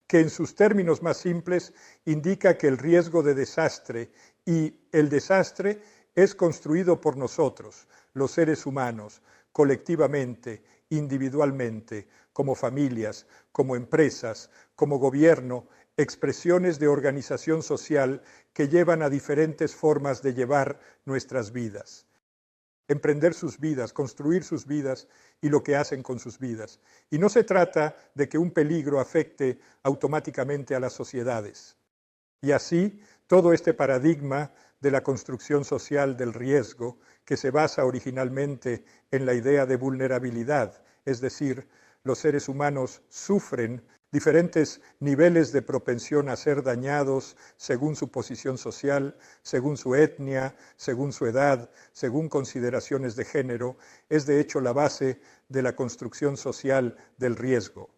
[SPEAKER 3] que en sus términos más simples indica que el riesgo de desastre y el desastre es construido por nosotros, los seres humanos, colectivamente, individualmente, como familias, como empresas, como gobierno, expresiones de organización social que llevan a diferentes formas de llevar nuestras vidas. Emprender sus vidas, construir sus vidas y lo que hacen con sus vidas. Y no se trata de que un peligro afecte automáticamente a las sociedades. Y así, todo este paradigma de la construcción social del riesgo, que se basa originalmente en la idea de vulnerabilidad, es decir, los seres humanos sufren diferentes niveles de propensión a ser dañados según su posición social, según su etnia, según su edad, según consideraciones de género, es de hecho la base de la construcción social del riesgo.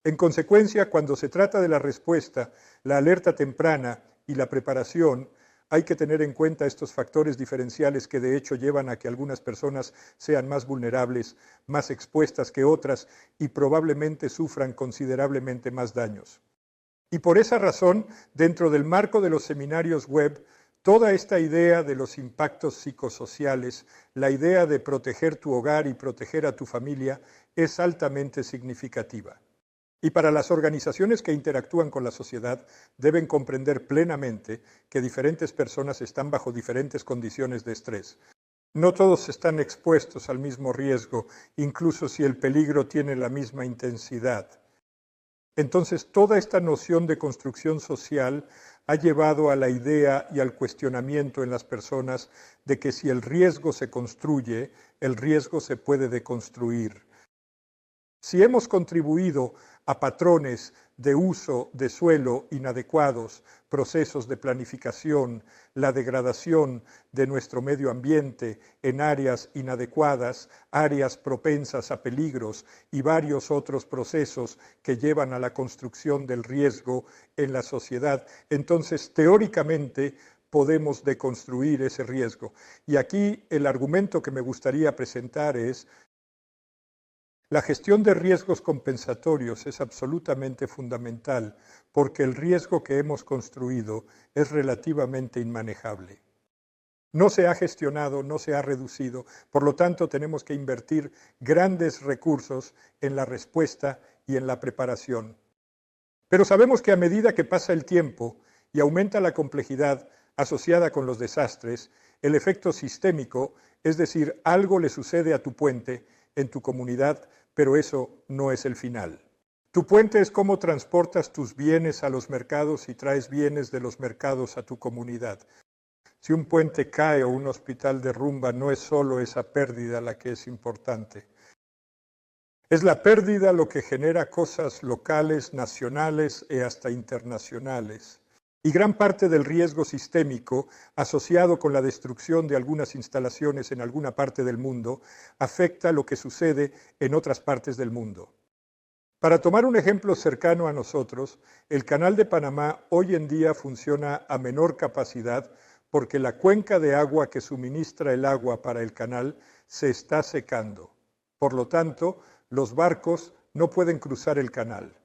[SPEAKER 3] En consecuencia, cuando se trata de la respuesta, la alerta temprana y la preparación, hay que tener en cuenta estos factores diferenciales que de hecho llevan a que algunas personas sean más vulnerables, más expuestas que otras y probablemente sufran considerablemente más daños. Y por esa razón, dentro del marco de los seminarios web, toda esta idea de los impactos psicosociales, la idea de proteger tu hogar y proteger a tu familia, es altamente significativa. Y para las organizaciones que interactúan con la sociedad, deben comprender plenamente que diferentes personas están bajo diferentes condiciones de estrés. No todos están expuestos al mismo riesgo, incluso si el peligro tiene la misma intensidad. Entonces, toda esta noción de construcción social ha llevado a la idea y al cuestionamiento en las personas de que si el riesgo se construye, el riesgo se puede deconstruir. Si hemos contribuido a patrones de uso de suelo inadecuados, procesos de planificación, la degradación de nuestro medio ambiente en áreas inadecuadas, áreas propensas a peligros y varios otros procesos que llevan a la construcción del riesgo en la sociedad, entonces teóricamente podemos deconstruir ese riesgo. Y aquí el argumento que me gustaría presentar es: la gestión de riesgos compensatorios es absolutamente fundamental porque el riesgo que hemos construido es relativamente inmanejable. No se ha gestionado, no se ha reducido, por lo tanto tenemos que invertir grandes recursos en la respuesta y en la preparación. Pero sabemos que a medida que pasa el tiempo y aumenta la complejidad asociada con los desastres, el efecto sistémico, es decir, algo le sucede a tu puente, en tu comunidad, pero eso no es el final. Tu puente es cómo transportas tus bienes a los mercados y traes bienes de los mercados a tu comunidad. Si un puente cae o un hospital derrumba, no es solo esa pérdida la que es importante. Es la pérdida lo que genera cosas locales, nacionales y hasta internacionales. Y gran parte del riesgo sistémico asociado con la destrucción de algunas instalaciones en alguna parte del mundo afecta lo que sucede en otras partes del mundo. Para tomar un ejemplo cercano a nosotros, el Canal de Panamá hoy en día funciona a menor capacidad porque la cuenca de agua que suministra el agua para el canal se está secando. Por lo tanto, los barcos no pueden cruzar el canal.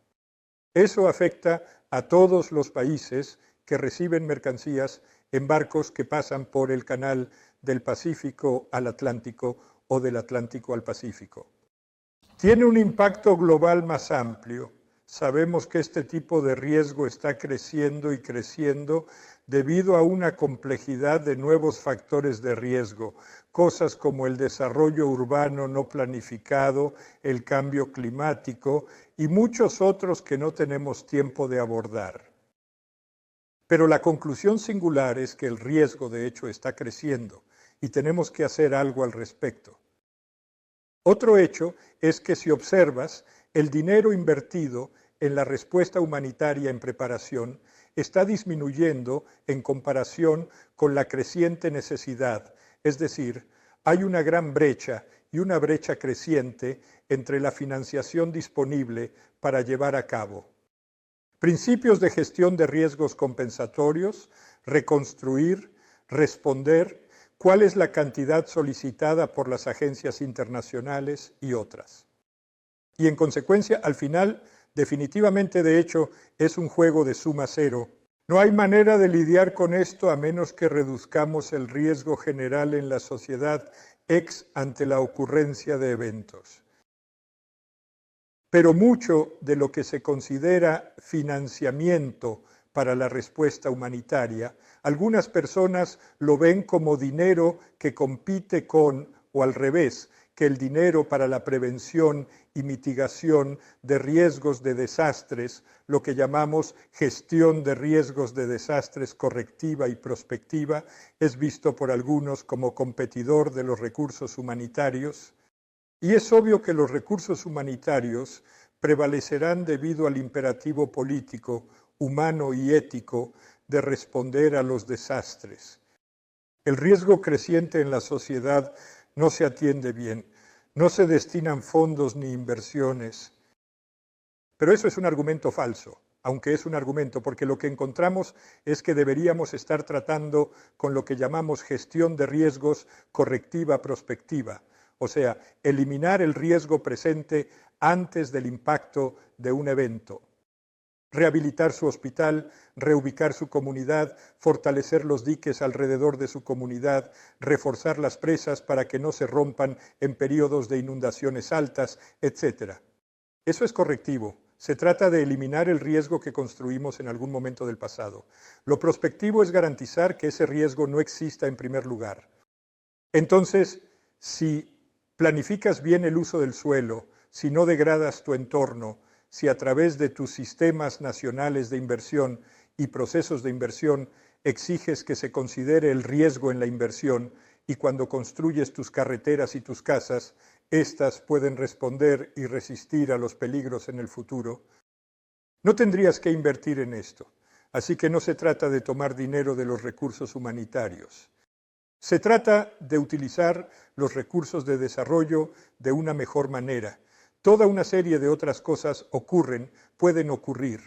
[SPEAKER 3] Eso afecta a todos los países que reciben mercancías en barcos que pasan por el canal del Pacífico al Atlántico o del Atlántico al Pacífico. Tiene un impacto global más amplio. Sabemos que este tipo de riesgo está creciendo y creciendo debido a una complejidad de nuevos factores de riesgo, cosas como el desarrollo urbano no planificado, el cambio climático y muchos otros que no tenemos tiempo de abordar. Pero la conclusión singular es que el riesgo de hecho está creciendo y tenemos que hacer algo al respecto. Otro hecho es que si observas, el dinero invertido en la respuesta humanitaria en preparación está disminuyendo en comparación con la creciente necesidad, es decir, hay una gran brecha y una brecha creciente entre la financiación disponible para llevar a cabo. Principios de gestión de riesgos compensatorios, reconstruir, responder, cuál es la cantidad solicitada por las agencias internacionales y otras. Y en consecuencia, al final, definitivamente de hecho, es un juego de suma cero. No hay manera de lidiar con esto a menos que reduzcamos el riesgo general en la sociedad ante la ocurrencia de eventos. Pero mucho de lo que se considera financiamiento para la respuesta humanitaria, algunas personas lo ven como dinero que compite con, o al revés, que el dinero para la prevención y mitigación de riesgos de desastres, lo que llamamos gestión de riesgos de desastres correctiva y prospectiva, es visto por algunos como competidor de los recursos humanitarios. Y es obvio que los recursos humanitarios prevalecerán debido al imperativo político, humano y ético de responder a los desastres. El riesgo creciente en la sociedad no se atiende bien, no se destinan fondos ni inversiones. Pero eso es un argumento falso, aunque es un argumento, porque lo que encontramos es que deberíamos estar tratando con lo que llamamos gestión de riesgos correctiva prospectiva, o sea, eliminar el riesgo presente antes del impacto de un evento. Rehabilitar su hospital, reubicar su comunidad, fortalecer los diques alrededor de su comunidad, reforzar las presas para que no se rompan en periodos de inundaciones altas, etc. Eso es correctivo. Se trata de eliminar el riesgo que construimos en algún momento del pasado. Lo prospectivo es garantizar que ese riesgo no exista en primer lugar. Entonces, si planificas bien el uso del suelo, si no degradas tu entorno, si a través de tus sistemas nacionales de inversión y procesos de inversión exiges que se considere el riesgo en la inversión y cuando construyes tus carreteras y tus casas, éstas pueden responder y resistir a los peligros en el futuro, no tendrías que invertir en esto. Así que no se trata de tomar dinero de los recursos humanitarios. Se trata de utilizar los recursos de desarrollo de una mejor manera. Toda una serie de otras cosas pueden ocurrir.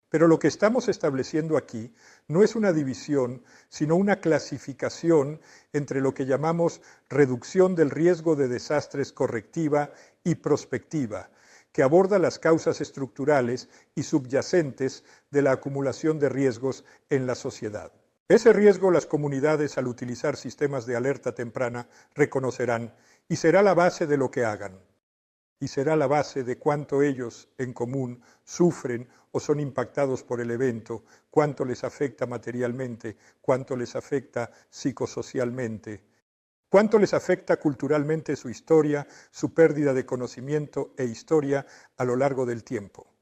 [SPEAKER 3] Pero lo que estamos estableciendo aquí no es una división, sino una clasificación entre lo que llamamos reducción del riesgo de desastres correctiva y prospectiva, que aborda las causas estructurales y subyacentes de la acumulación de riesgos en la sociedad. Ese riesgo las comunidades, al utilizar sistemas de alerta temprana, reconocerán y será la base de lo que hagan. Y será la base de cuánto ellos en común sufren o son impactados por el evento, cuánto les afecta materialmente, cuánto les afecta psicosocialmente, cuánto les afecta culturalmente su historia, su pérdida de conocimiento e historia a lo largo del tiempo.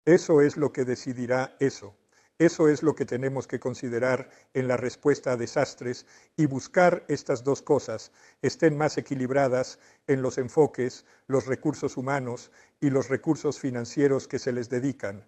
[SPEAKER 3] Eso es lo que decidirá eso. Eso es lo que tenemos que considerar en la respuesta a desastres y buscar estas dos cosas estén más equilibradas en los enfoques, los recursos humanos y los recursos financieros que se les dedican.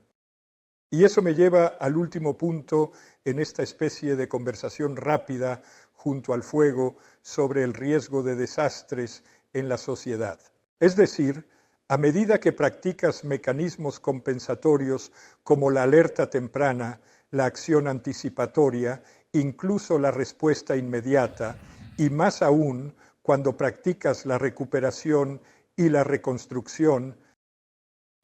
[SPEAKER 3] Y eso me lleva al último punto en esta especie de conversación rápida junto al fuego sobre el riesgo de desastres en la sociedad. Es decir, a medida que practicas mecanismos compensatorios como la alerta temprana, la acción anticipatoria, incluso la respuesta inmediata, y más aún cuando practicas la recuperación y la reconstrucción,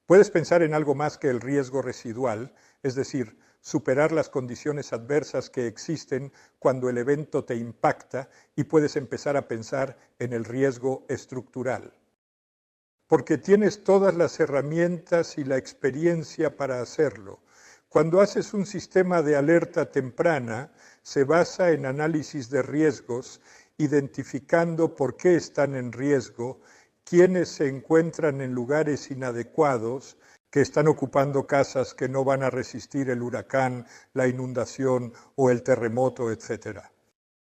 [SPEAKER 3] puedes pensar en algo más que el riesgo residual, es decir, superar las condiciones adversas que existen cuando el evento te impacta y puedes empezar a pensar en el riesgo estructural. Porque tienes todas las herramientas y la experiencia para hacerlo. Cuando haces un sistema de alerta temprana, se basa en análisis de riesgos, identificando por qué están en riesgo, quiénes se encuentran en lugares inadecuados, que están ocupando casas que no van a resistir el huracán, la inundación o el terremoto, etc.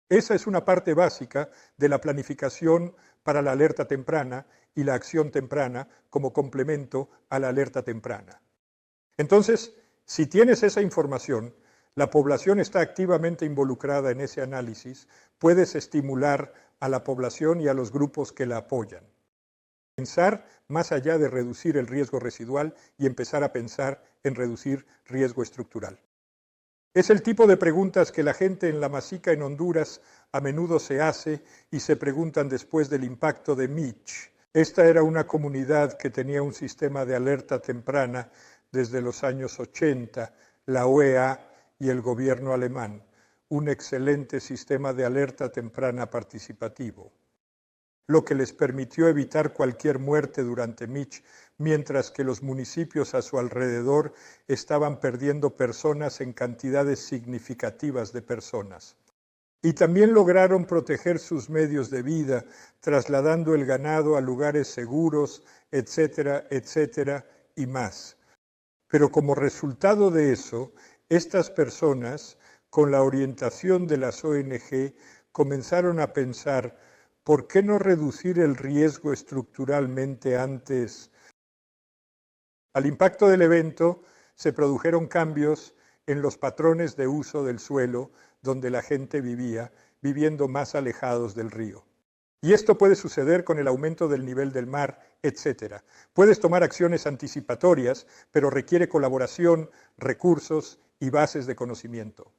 [SPEAKER 3] Esa es una parte básica de la planificación para la alerta temprana y la acción temprana como complemento a la alerta temprana. Entonces, si tienes esa información, la población está activamente involucrada en ese análisis, puedes estimular a la población y a los grupos que la apoyan. Pensar más allá de reducir el riesgo residual y empezar a pensar en reducir riesgo estructural. Es el tipo de preguntas que la gente en La Masica, en Honduras, a menudo se hace y se preguntan después del impacto de Mitch. Esta era una comunidad que tenía un sistema de alerta temprana desde los años 80, la OEA y el gobierno alemán, un excelente sistema de alerta temprana participativo, lo que les permitió evitar cualquier muerte durante Mitch, mientras que los municipios a su alrededor estaban perdiendo personas en cantidades significativas de personas. Y también lograron proteger sus medios de vida, trasladando el ganado a lugares seguros, etcétera, etcétera, y más. Pero como resultado de eso, estas personas, con la orientación de las ONG, comenzaron a pensar, ¿por qué no reducir el riesgo estructuralmente antes? Al impacto del evento se produjeron cambios en los patrones de uso del suelo donde la gente vivía, viviendo más alejados del río. Y esto puede suceder con el aumento del nivel del mar, etc. Puedes tomar acciones anticipatorias, pero requiere colaboración, recursos y bases de conocimiento.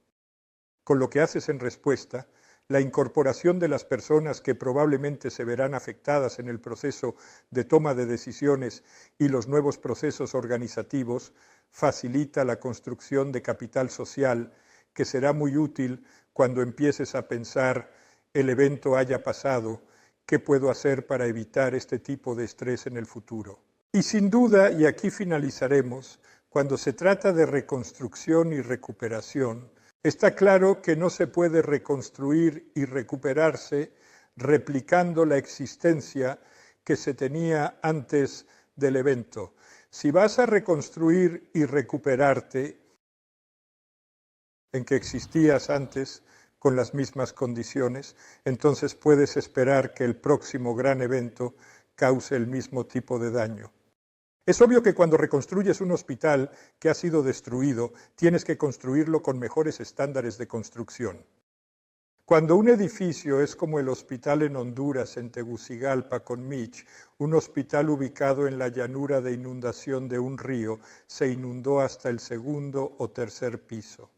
[SPEAKER 3] Con lo que haces en respuesta, la incorporación de las personas que probablemente se verán afectadas en el proceso de toma de decisiones y los nuevos procesos organizativos facilita la construcción de capital social que será muy útil cuando empieces a pensar el evento haya pasado, ¿qué puedo hacer para evitar este tipo de estrés en el futuro? Y sin duda, y aquí finalizaremos, cuando se trata de reconstrucción y recuperación, está claro que no se puede reconstruir y recuperarse replicando la existencia que se tenía antes del evento. Si vas a reconstruir y recuperarte en que existías antes con las mismas condiciones, entonces puedes esperar que el próximo gran evento cause el mismo tipo de daño. Es obvio que cuando reconstruyes un hospital que ha sido destruido, tienes que construirlo con mejores estándares de construcción. Cuando un edificio es como el hospital en Honduras, en Tegucigalpa, con Mitch, un hospital ubicado en la llanura de inundación de un río, se inundó hasta el segundo o tercer piso.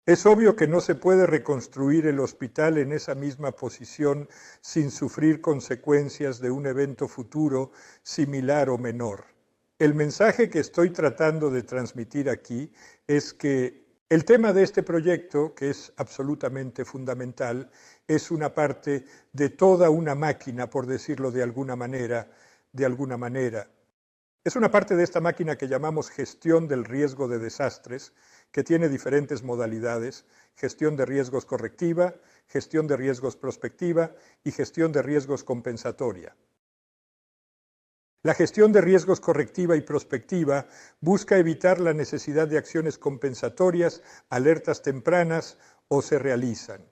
[SPEAKER 3] Es obvio que no se puede reconstruir el hospital en esa misma posición sin sufrir consecuencias de un evento futuro similar o menor. El mensaje que estoy tratando de transmitir aquí es que el tema de este proyecto, que es absolutamente fundamental, es una parte de toda una máquina, por decirlo de alguna manera. Es una parte de esta máquina que llamamos gestión del riesgo de desastres, que tiene diferentes modalidades: gestión de riesgos correctiva, gestión de riesgos prospectiva y gestión de riesgos compensatoria. La gestión de riesgos correctiva y prospectiva busca evitar la necesidad de acciones compensatorias, alertas tempranas o se realizan.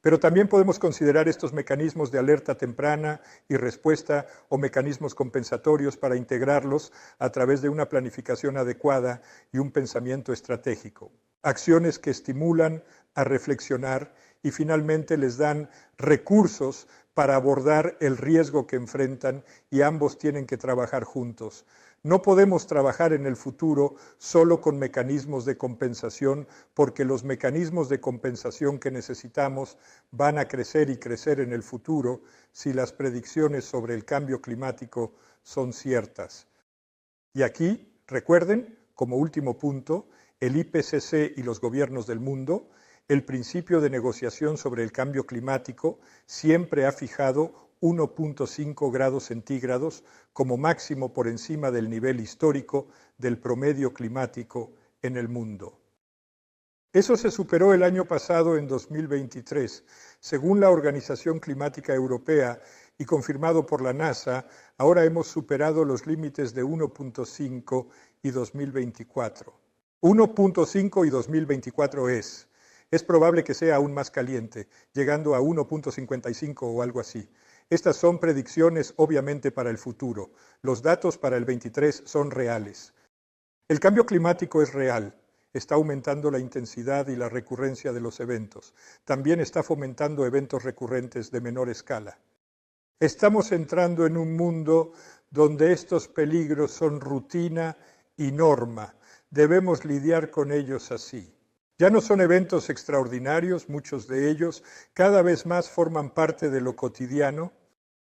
[SPEAKER 3] Pero también podemos considerar estos mecanismos de alerta temprana y respuesta o mecanismos compensatorios para integrarlos a través de una planificación adecuada y un pensamiento estratégico. Acciones que estimulan a reflexionar y finalmente les dan recursos para abordar el riesgo que enfrentan, y ambos tienen que trabajar juntos. No podemos trabajar en el futuro solo con mecanismos de compensación, porque los mecanismos de compensación que necesitamos van a crecer y crecer en el futuro si las predicciones sobre el cambio climático son ciertas. Y aquí, recuerden, como último punto, el IPCC y los gobiernos del mundo, el principio de negociación sobre el cambio climático siempre ha fijado 1.5 grados centígrados como máximo por encima del nivel histórico del promedio climático en el mundo. Eso se superó el año pasado, en 2023. Según la Organización Climática Europea y confirmado por la NASA, ahora hemos superado los límites de 1.5 y 2024. 1.5 y 2024 es probable que sea aún más caliente, llegando a 1.55 o algo así. Estas son predicciones obviamente para el futuro. Los datos para el 23 son reales. El cambio climático es real. Está aumentando la intensidad y la recurrencia de los eventos. También está fomentando eventos recurrentes de menor escala. Estamos entrando en un mundo donde estos peligros son rutina y norma. Debemos lidiar con ellos así. Ya no son eventos extraordinarios, muchos de ellos cada vez más forman parte de lo cotidiano,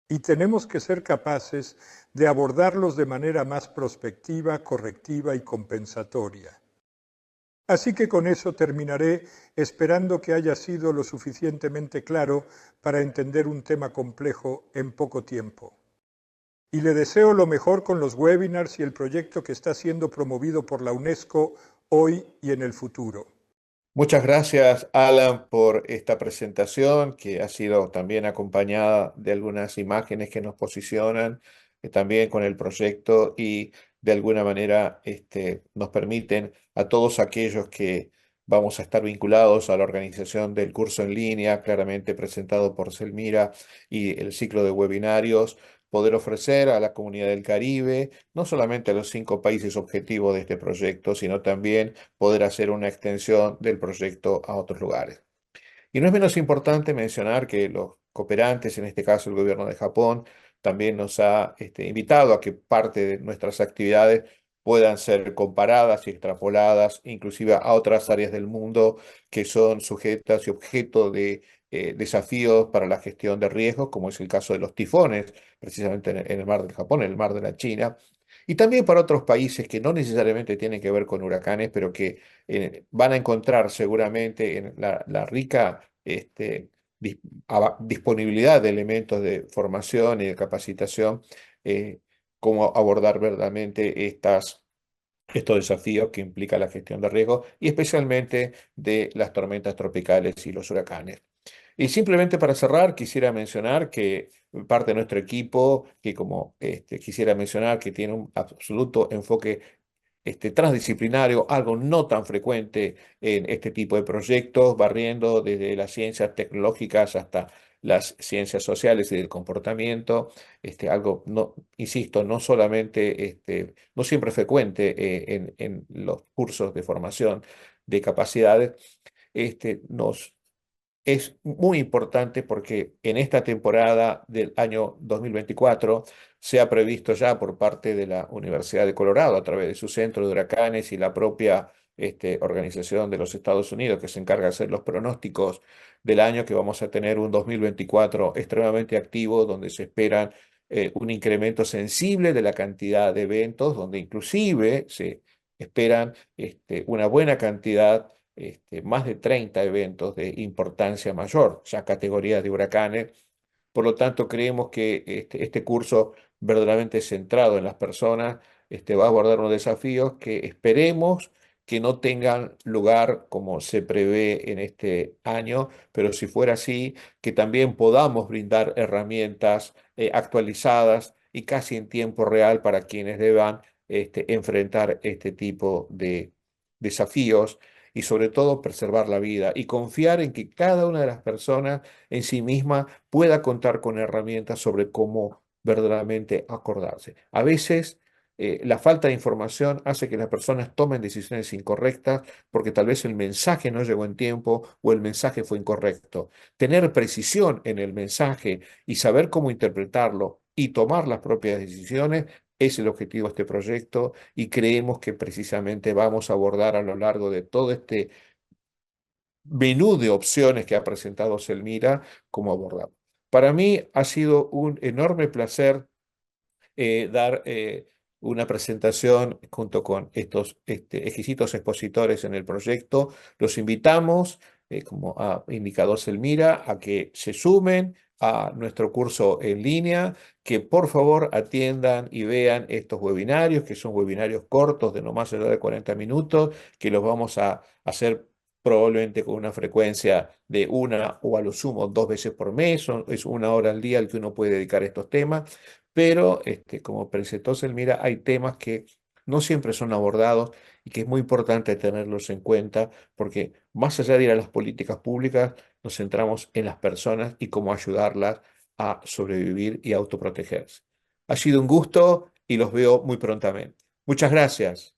[SPEAKER 3] y tenemos que ser capaces de abordarlos de manera más prospectiva, correctiva y compensatoria. Así que con eso terminaré, esperando que haya sido lo suficientemente claro para entender un tema complejo en poco tiempo. Y le deseo lo mejor con los webinars y el proyecto que está siendo promovido por la UNESCO hoy y en el futuro.
[SPEAKER 1] Muchas gracias, Alan, por esta presentación, que ha sido también acompañada de algunas imágenes que nos posicionan también con el proyecto, y de alguna manera nos permiten a todos aquellos que vamos a estar vinculados a la organización del curso en línea, claramente presentado por Selmira, y el ciclo de webinarios, poder ofrecer a la comunidad del Caribe, no solamente a los 5 países objetivos de este proyecto, sino también poder hacer una extensión del proyecto a otros lugares. Y no es menos importante mencionar que los cooperantes, en este caso el gobierno de Japón, también nos ha invitado a que parte de nuestras actividades puedan ser comparadas y extrapoladas, inclusive a otras áreas del mundo que son sujetas y objeto de desafíos para la gestión de riesgos, como es el caso de los tifones, precisamente en el mar del Japón, en el mar de la China, y también para otros países que no necesariamente tienen que ver con huracanes, pero que van a encontrar seguramente en la rica dis- disponibilidad de elementos de formación y de capacitación, eh, cómo abordar verdaderamente estos desafíos que implica la gestión de riesgo y especialmente de las tormentas tropicales y los huracanes. Y simplemente para cerrar, quisiera mencionar que parte de nuestro equipo, que como quisiera mencionar, que tiene un absoluto enfoque transdisciplinario, algo no tan frecuente en este tipo de proyectos, barriendo desde las ciencias tecnológicas hasta las ciencias sociales y del comportamiento, algo, no, insisto, no solamente, no siempre frecuente en los cursos de formación de capacidades, nos es muy importante porque en esta temporada del año 2024 se ha previsto ya por parte de la Universidad de Colorado, a través de su centro de huracanes y la propia organización de los Estados Unidos que se encarga de hacer los pronósticos del año, que vamos a tener un 2024 extremadamente activo, donde se esperan un incremento sensible de la cantidad de eventos, donde inclusive se esperan una buena cantidad, más de 30 eventos de importancia mayor, ya categoría de huracanes. Por lo tanto, creemos que este curso verdaderamente centrado en las personas va a abordar unos desafíos que esperemos que no tengan lugar como se prevé en este año, pero si fuera así, que también podamos brindar herramientas actualizadas y casi en tiempo real para quienes deban enfrentar este tipo de desafíos y sobre todo preservar la vida y confiar en que cada una de las personas en sí misma pueda contar con herramientas sobre cómo verdaderamente acordarse. A veces la falta de información hace que las personas tomen decisiones incorrectas porque tal vez el mensaje no llegó en tiempo o el mensaje fue incorrecto. Tener precisión en el mensaje y saber cómo interpretarlo y tomar las propias decisiones es el objetivo de este proyecto y creemos que precisamente vamos a abordar a lo largo de todo este menú de opciones que ha presentado Selmira cómo abordar. Para mí ha sido un enorme placer dar una presentación junto con estos exquisitos expositores en el proyecto. Los invitamos, como ha indicado Selmira, a que se sumen a nuestro curso en línea, que por favor atiendan y vean estos webinarios, que son webinarios cortos de no más allá de 40 minutos, que los vamos a hacer probablemente con una frecuencia de una o a lo sumo 2 veces por mes, es 1 hora al día al que uno puede dedicar a estos temas, pero como presentó Selmira, hay temas que no siempre son abordados y que es muy importante tenerlos en cuenta porque más allá de ir a las políticas públicas, nos centramos en las personas y cómo ayudarlas a sobrevivir y autoprotegerse. Ha sido un gusto y los veo muy prontamente. Muchas gracias.